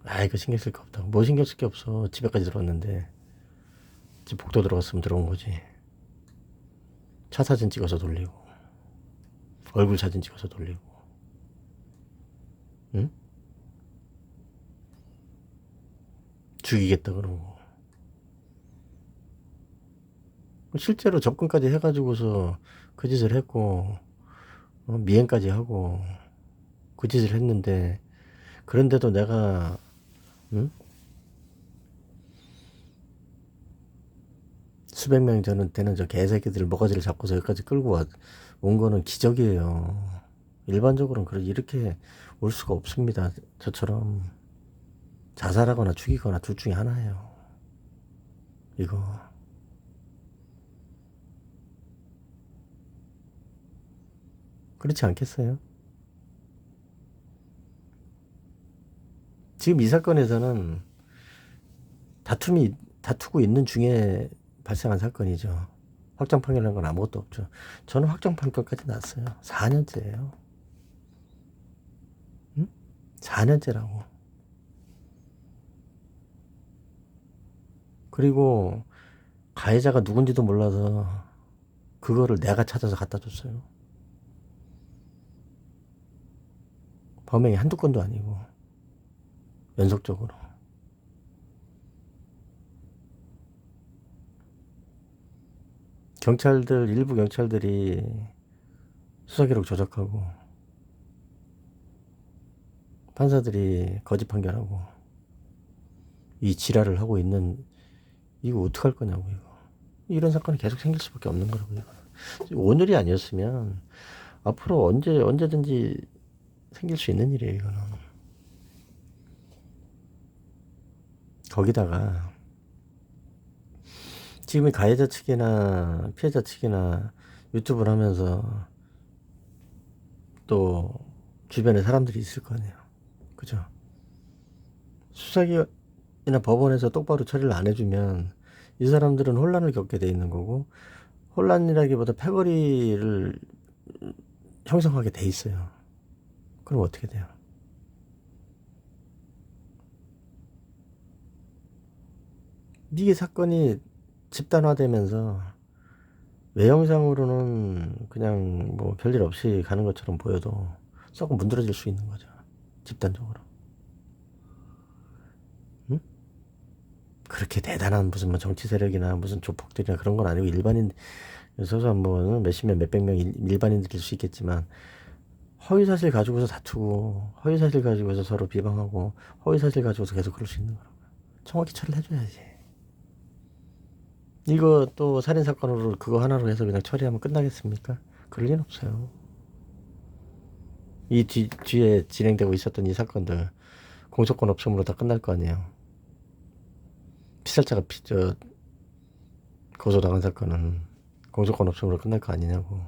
S1: 아, 이거 신경 쓸 거 없다고. 뭐 신경 쓸 게 없어. 집에까지 들어왔는데. 집 복도 들어갔으면 들어온 거지. 차 사진 찍어서 돌리고. 얼굴 사진 찍어서 돌리고. 응? 죽이겠다 그러고. 실제로 접근까지 해가지고서 그 짓을 했고, 미행까지 하고, 그 짓을 했는데, 그런데도 내가, 응? 수백 명 저는 되는 저 개새끼들 모가지를 잡고서 여기까지 끌고 온 거는 기적이에요. 일반적으로는 이렇게 올 수가 없습니다. 저처럼 자살하거나 죽이거나 둘 중에 하나예요. 이거. 그렇지 않겠어요? 지금 이 사건에서는 다투고 있는 중에 발생한 사건이죠. 확정 판결한 건 아무것도 없죠. 저는 확정 판결까지 났어요. 4년째예요. 응? 4년째라고. 그리고 가해자가 누군지도 몰라서 그거를 내가 찾아서 갖다 줬어요. 범행이 한두 건도 아니고 연속적으로. 일부 경찰들이 수사기록 조작하고 판사들이 거짓 판결하고 이 지랄을 하고 있는, 이거 어떡할 거냐고. 이거 이런 사건이 계속 생길 수밖에 없는 거라고. 이거 오늘이 아니었으면 앞으로 언제든지 생길 수 있는 일이에요. 이거는. 거기다가 지금 가해자 측이나 피해자 측이나 유튜브를 하면서 또 주변에 사람들이 있을 거 아니에요. 그죠? 수사기관이나 법원에서 똑바로 처리를 안 해주면 이 사람들은 혼란을 겪게 돼 있는 거고, 혼란이라기보다 패거리를 형성하게 돼 있어요. 그럼 어떻게 돼요? 이게 사건이 집단화되면서 외형상으로는 그냥 뭐 별일 없이 가는 것처럼 보여도 조금 문드러질 수 있는 거죠. 집단적으로. 응? 그렇게 대단한 무슨 뭐 정치 세력이나 무슨 조폭들이나 그런 건 아니고 일반인, 소소한 뭐 몇십 명 몇백 명 일반인들일 수 있겠지만, 허위사실 가지고서 다투고 허위사실 가지고서 서로 비방하고 허위사실 가지고서 계속 그럴 수 있는 거라고. 정확히 처리를 해줘야지. 이거 또 살인사건으로 그거 하나로 해서 그냥 처리하면 끝나겠습니까? 그럴 리는 없어요. 이 뒤에 진행되고 있었던 이 사건들 공소권 없음으로 다 끝날 거 아니에요. 피살자가 고소당한 사건은 공소권 없음으로 끝날 거 아니냐고.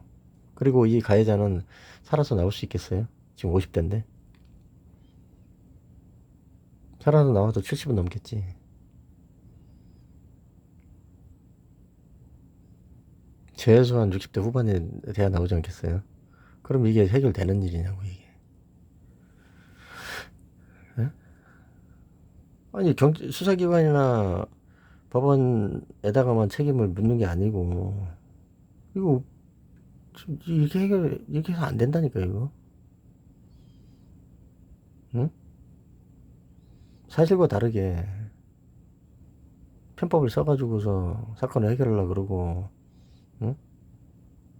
S1: 그리고 이 가해자는 살아서 나올 수 있겠어요? 지금 50대인데. 살아서 나와도 70은 넘겠지. 최소한 60대 후반에 돼야 나오지 않겠어요? 그럼 이게 해결되는 일이냐고, 이게. 예? 아니, 수사기관이나 법원에다가만 책임을 묻는 게 아니고, 이거, 이렇게 해서 안 된다니까, 이거. 응? 사실과 다르게 편법을 써가지고서 사건을 해결하려고 그러고, 응?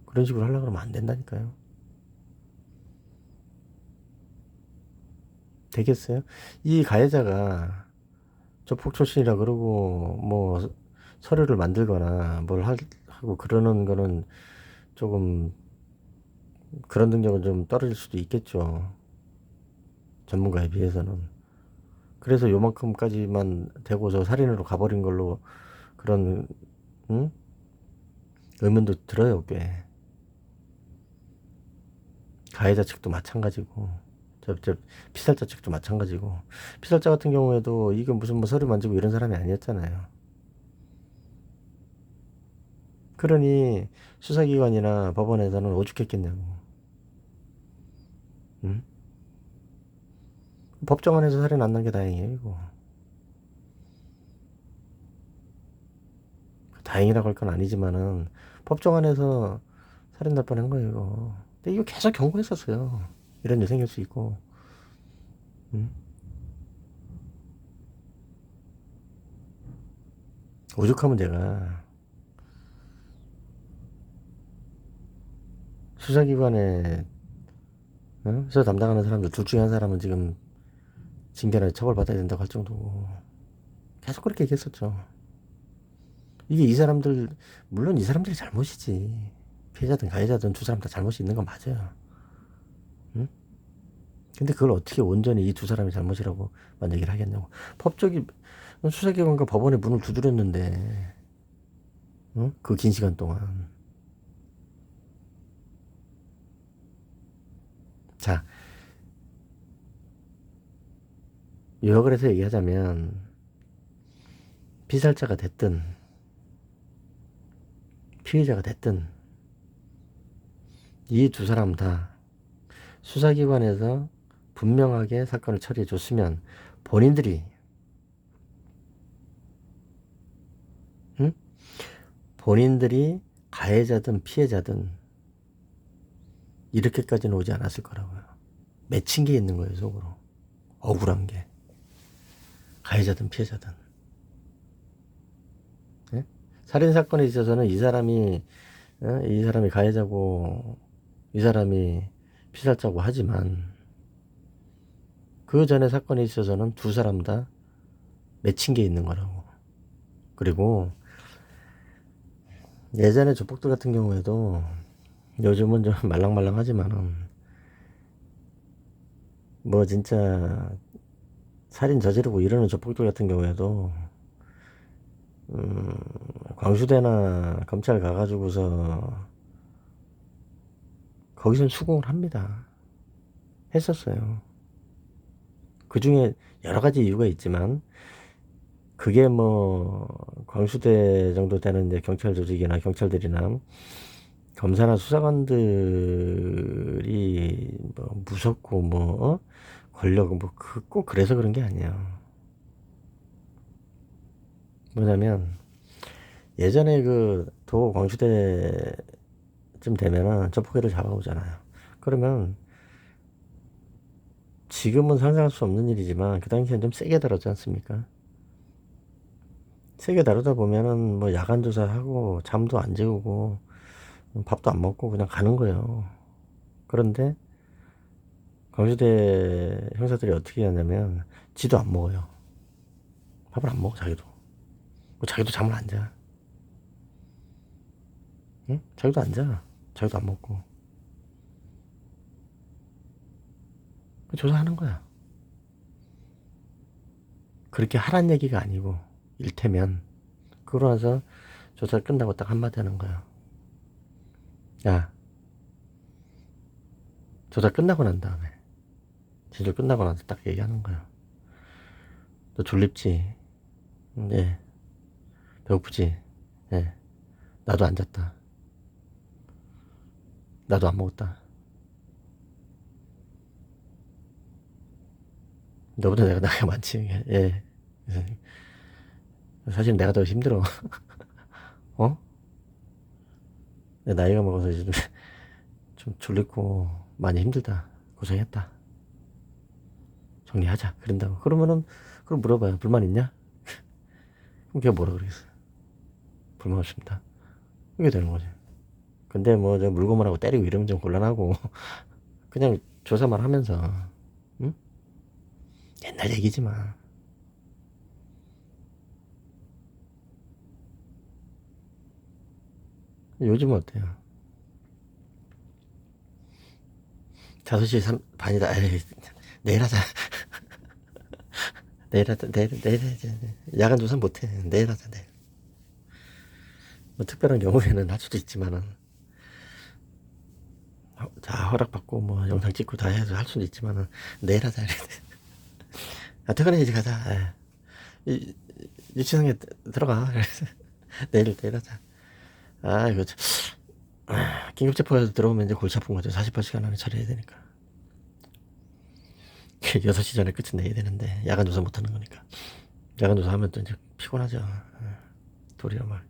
S1: 그런 식으로 하려고 그러면 안 된다니까요. 되겠어요? 이 가해자가 조폭 출신이라 그러고, 뭐, 서류를 만들거나 하고 그러는 거는 조금, 그런 능력은 좀 떨어질 수도 있겠죠. 전문가에 비해서는. 그래서 요만큼까지만 되고서 살인으로 가버린 걸로 그런, 응? 의문도 들어요, 꽤. 가해자 측도 마찬가지고, 저 피살자 측도 마찬가지고. 피살자 같은 경우에도 이게 무슨 뭐 서류 만지고 이런 사람이 아니었잖아요. 그러니 수사기관이나 법원에서는 오죽했겠냐고. 응? 법정 안에서 살인 안 난 게 다행이에요, 이거. 다행이라고 할 건 아니지만은 법정 안에서 살인 날 뻔한 거예요, 이거. 근데 이거 계속 경고했었어요. 이런 일 생길 수 있고. 응? 오죽하면 내가 수사기관에 수사 담당하는 사람들 둘 중에 한 사람은 지금 징계나 처벌받아야 된다고 할 정도고 계속 그렇게 얘기했었죠. 이게 이 사람들, 물론 이 사람들이 잘못이지. 피해자든 가해자든 두 사람 다 잘못이 있는 건 맞아요. 응? 근데 그걸 어떻게 온전히 이 두 사람이 잘못이라고만 얘기를 하겠냐고. 법적인 수사기관과 법원의 문을 두드렸는데, 응? 그 긴 시간 동안. 자, 요약을 해서 얘기하자면, 피살자가 됐든, 피해자가 됐든, 이 두 사람 다 수사기관에서 분명하게 사건을 처리해 줬으면 본인들이 응? 본인들이 가해자든 피해자든 이렇게까지는 오지 않았을 거라고요. 맺힌 게 있는 거예요, 속으로. 억울한 게. 가해자든 피해자든. 예? 살인사건에 있어서는 이 사람이 가해자고 이 사람이 피살자고 하지만 그 전에 사건에 있어서는 두 사람 다 맺힌 게 있는 거라고. 그리고 예전에 조폭들 같은 경우에도 요즘은 좀 말랑말랑하지만은 뭐 진짜 살인 저지르고 이러는 조폭들 같은 경우에도 광수대나 검찰 가가지고서 거기선 수긍을 합니다. 했었어요. 그 중에 여러 가지 이유가 있지만 그게 뭐 광수대 정도 되는 이제 경찰 조직이나 경찰들이나 검사나 수사관들이 뭐 무섭고 뭐 권력 뭐 꼭 그래서 그런 게 아니에요. 뭐냐면 예전에 그 도 광주대쯤 되면은 저포개를 잡아오잖아요. 그러면 지금은 상상할 수 없는 일이지만 그 당시엔 좀 세게 다뤘지 않습니까? 세게 다루다 보면은 뭐 야간 조사하고 잠도 안 재우고 밥도 안 먹고 그냥 가는 거예요. 그런데 광주대 형사들이 어떻게 하냐면 지도 안 먹어요. 밥을 안 먹어 자기도. 자기도 잠을 안 자. 응? 자기도 안 자. 자기도 안 먹고. 조사하는 거야. 그렇게 하란 얘기가 아니고 일테면 그러고 나서 조사 끝나고 딱 한마디 하는 거야. 야, 조사 끝나고 난 다음에 진술 끝나고 나서 딱 얘기하는 거야. 너 졸립지? 네. 배고프지? 네. 나도 안 잤다. 나도 안 먹었다. 너보다 내가 나이가 많지. 예. 사실 내가 더 힘들어. 어? 내 나이가 먹어서 이제 좀 졸리고 많이 힘들다. 고생했다. 정리하자. 그런다고. 그럼 물어봐요. 불만 있냐? 그럼 걔가 뭐라 그러겠어? 불만 없습니다. 이게 되는 거지. 근데 뭐, 저 물고만 하고 때리고 이러면 좀 곤란하고, 그냥 조사만 하면서, 응? 옛날 얘기지만. 요즘은 어때요? 5시 반이다. 에이, 내일 하자. 내일 하자. 내일 하자. 야간 조사 못해. 내일 하자, 내일. 뭐 특별한 경우에는 할 수도 있지만은, 자, 허락받고 뭐 영상 찍고 다 해서 할 수도 있지만은, 내일 하자. 아, 퇴근해야지 가자. 유치장에 들어가. 그래서 내일 하자. 아, 이거, 긴급체포해서 들어오면 이제 골치 아픈 거죠. 48시간 안에 처리해야 되니까. 6시 전에 끝은 내야 되는데, 야간 조사 못 하는 거니까. 야간 조사 하면 또 이제 피곤하죠. 도리어 막,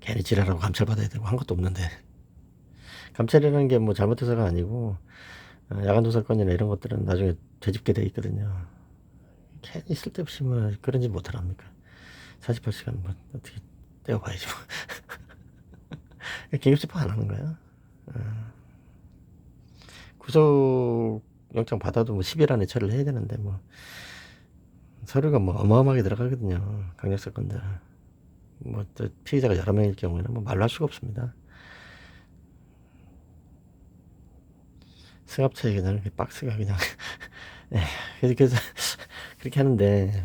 S1: 괜히 지랄하고 감찰 받아야 되고 한 것도 없는데. 감찰이라는 게 뭐 잘못해서가 아니고, 야간 조사건이나 이런 것들은 나중에 되짚게 돼 있거든요. 괜히 쓸데없이 뭐 그런 짓 못하랍니까? 48시간 뭐 어떻게 떼어봐야지 뭐. 긴급체포 안 하는 거야. 구속영장 받아도 뭐 10일 안에 처리를 해야 되는데 뭐 서류가 뭐 어마어마하게 들어가거든요. 강력사건들. 뭐 또 피의자가 여러 명일 경우에는 뭐 말로 할 수가 없습니다. 승합차에 그냥 박스가 그냥 그래서 그렇게 하는데,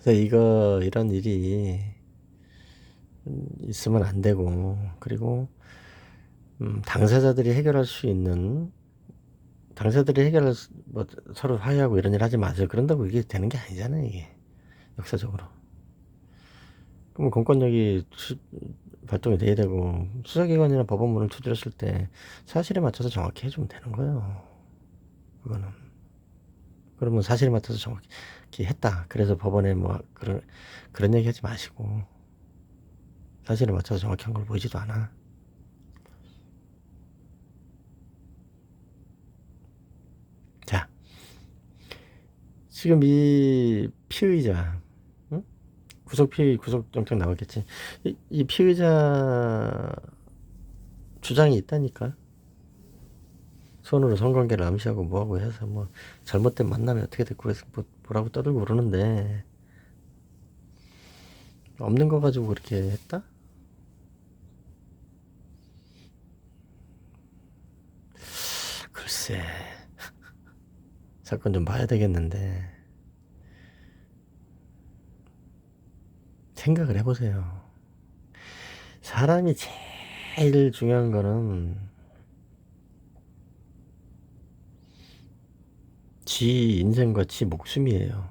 S1: 그래서 이런 일이 있으면 안 되고, 그리고 당사자들이 해결할 수 있는, 당사자들이 뭐 서로 화해하고 이런 일 하지 마세요. 그런다고 이게 되는 게 아니잖아요, 이게 역사적으로. 그럼 공권력이 발동이 돼야 되고, 수사기관이나 법원문을 두드렸을 때 사실에 맞춰서 정확히 해주면 되는 거예요. 그거는. 그러면 사실에 맞춰서 정확히 했다. 그래서 법원에 뭐 그런 얘기 하지 마시고, 사실에 맞춰서 정확히 한 걸 보이지도 않아. 자, 지금 이 피의자, 응? 구속영장 나왔겠지. 이 피의자 주장이 있다니까. 손으로 성관계를 암시하고 뭐하고 해서 뭐 잘못된 만남이 어떻게 됐고 해서 뭐라고 떠들고 그러는데, 없는 거 가지고 그렇게 했다? 글쎄, 사건 좀 봐야 되겠는데, 생각을 해보세요. 사람이 제일 중요한 거는 지 인생과 지 목숨이에요.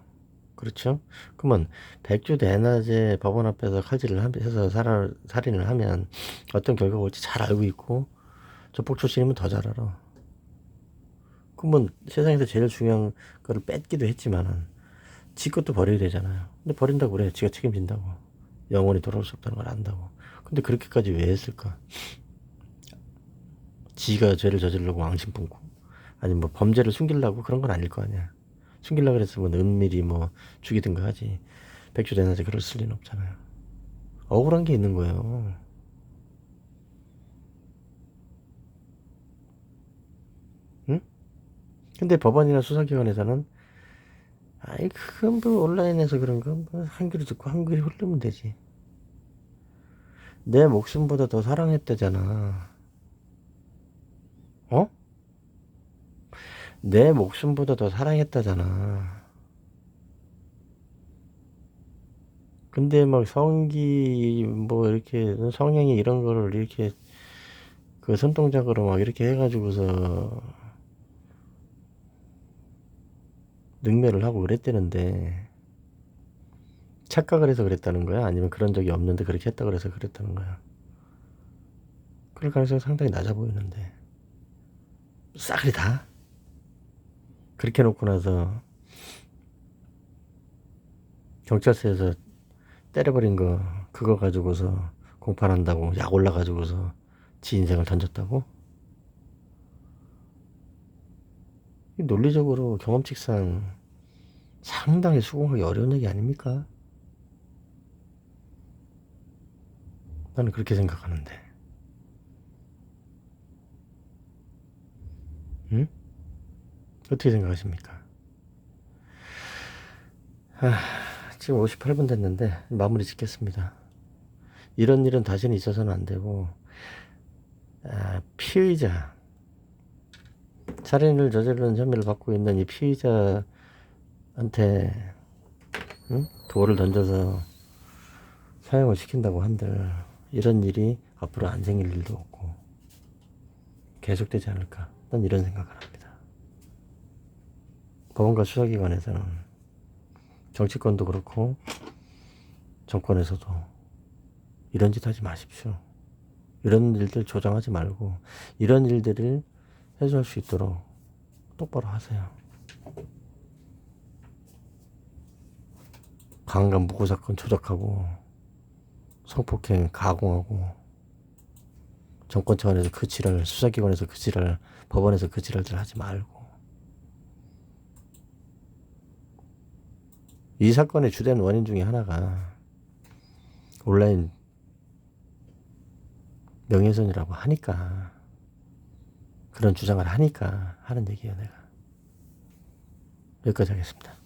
S1: 그렇죠? 그러면 백주 대낮에 법원 앞에서 칼질을 해서 살인을 하면 어떤 결과가 올지 잘 알고 있고, 조폭 출신이면 더 잘 알아. 그러면 세상에서 제일 중요한 거를 뺏기도 했지만은 지 것도 버려야 되잖아요. 근데 버린다고 그래. 지가 책임진다고. 영원히 돌아올 수 없다는 걸 안다고. 근데 그렇게까지 왜 했을까? 지가 죄를 저지르려고 왕심 품고, 아니 뭐 범죄를 숨기려고 그런 건 아닐 거 아니야. 숨기려고 그랬으면 은밀히 뭐 죽이든가 하지. 백주 대낮에 그럴 리는 없잖아요. 억울한 게 있는 거예요. 응? 근데 법원이나 수사기관에서는, 아이 그건 뭐 온라인에서 그런 거뭐 한귀로 듣고 한귀로 흐르면 되지. 내 목숨보다 더 사랑했다잖아. 어? 내 목숨보다 더 사랑했다잖아. 근데 막 성기 뭐 이렇게 성행위 이런 거를 이렇게 그 손동작으로 막 이렇게 해가지고서 능멸을 하고 그랬대는데, 착각을 해서 그랬다는 거야? 아니면 그런 적이 없는데 그렇게 했다 그래서 그랬다는 거야? 그럴 가능성이 상당히 낮아 보이는데, 싸그리 다 그렇게 해놓고 나서 경찰서에서 때려버린 거 그거 가지고서 공판한다고 약 올라가지고서 지 인생을 던졌다고? 논리적으로 경험칙상 상당히 수긍하기 어려운 얘기 아닙니까? 나는 그렇게 생각하는데. 응? 어떻게 생각하십니까? 지금 58분 됐는데 마무리 짓겠습니다. 이런 일은 다시는 있어서는 안 되고, 피의자, 살인을 저지르는 혐의를 받고 있는 이 피의자한테 돌을 던져서 사형을 시킨다고 한들 이런 일이 앞으로 안 생길 일도 없고 계속되지 않을까, 난 이런 생각을 합니다. 법원과 수사기관에서는, 정치권도 그렇고 정권에서도 이런 짓 하지 마십시오. 이런 일들 조장하지 말고 이런 일들을 해소할 수 있도록 똑바로 하세요. 강간 무고 사건 조작하고 성폭행 가공하고 정권 차원에서 그 지랄, 수사기관에서 그 지랄, 법원에서 그 지랄들 하지 말고. 이 사건의 주된 원인 중에 하나가 온라인 명예훼손이라고 하니까, 그런 주장을 하니까 하는 얘기예요, 내가. 여기까지 하겠습니다.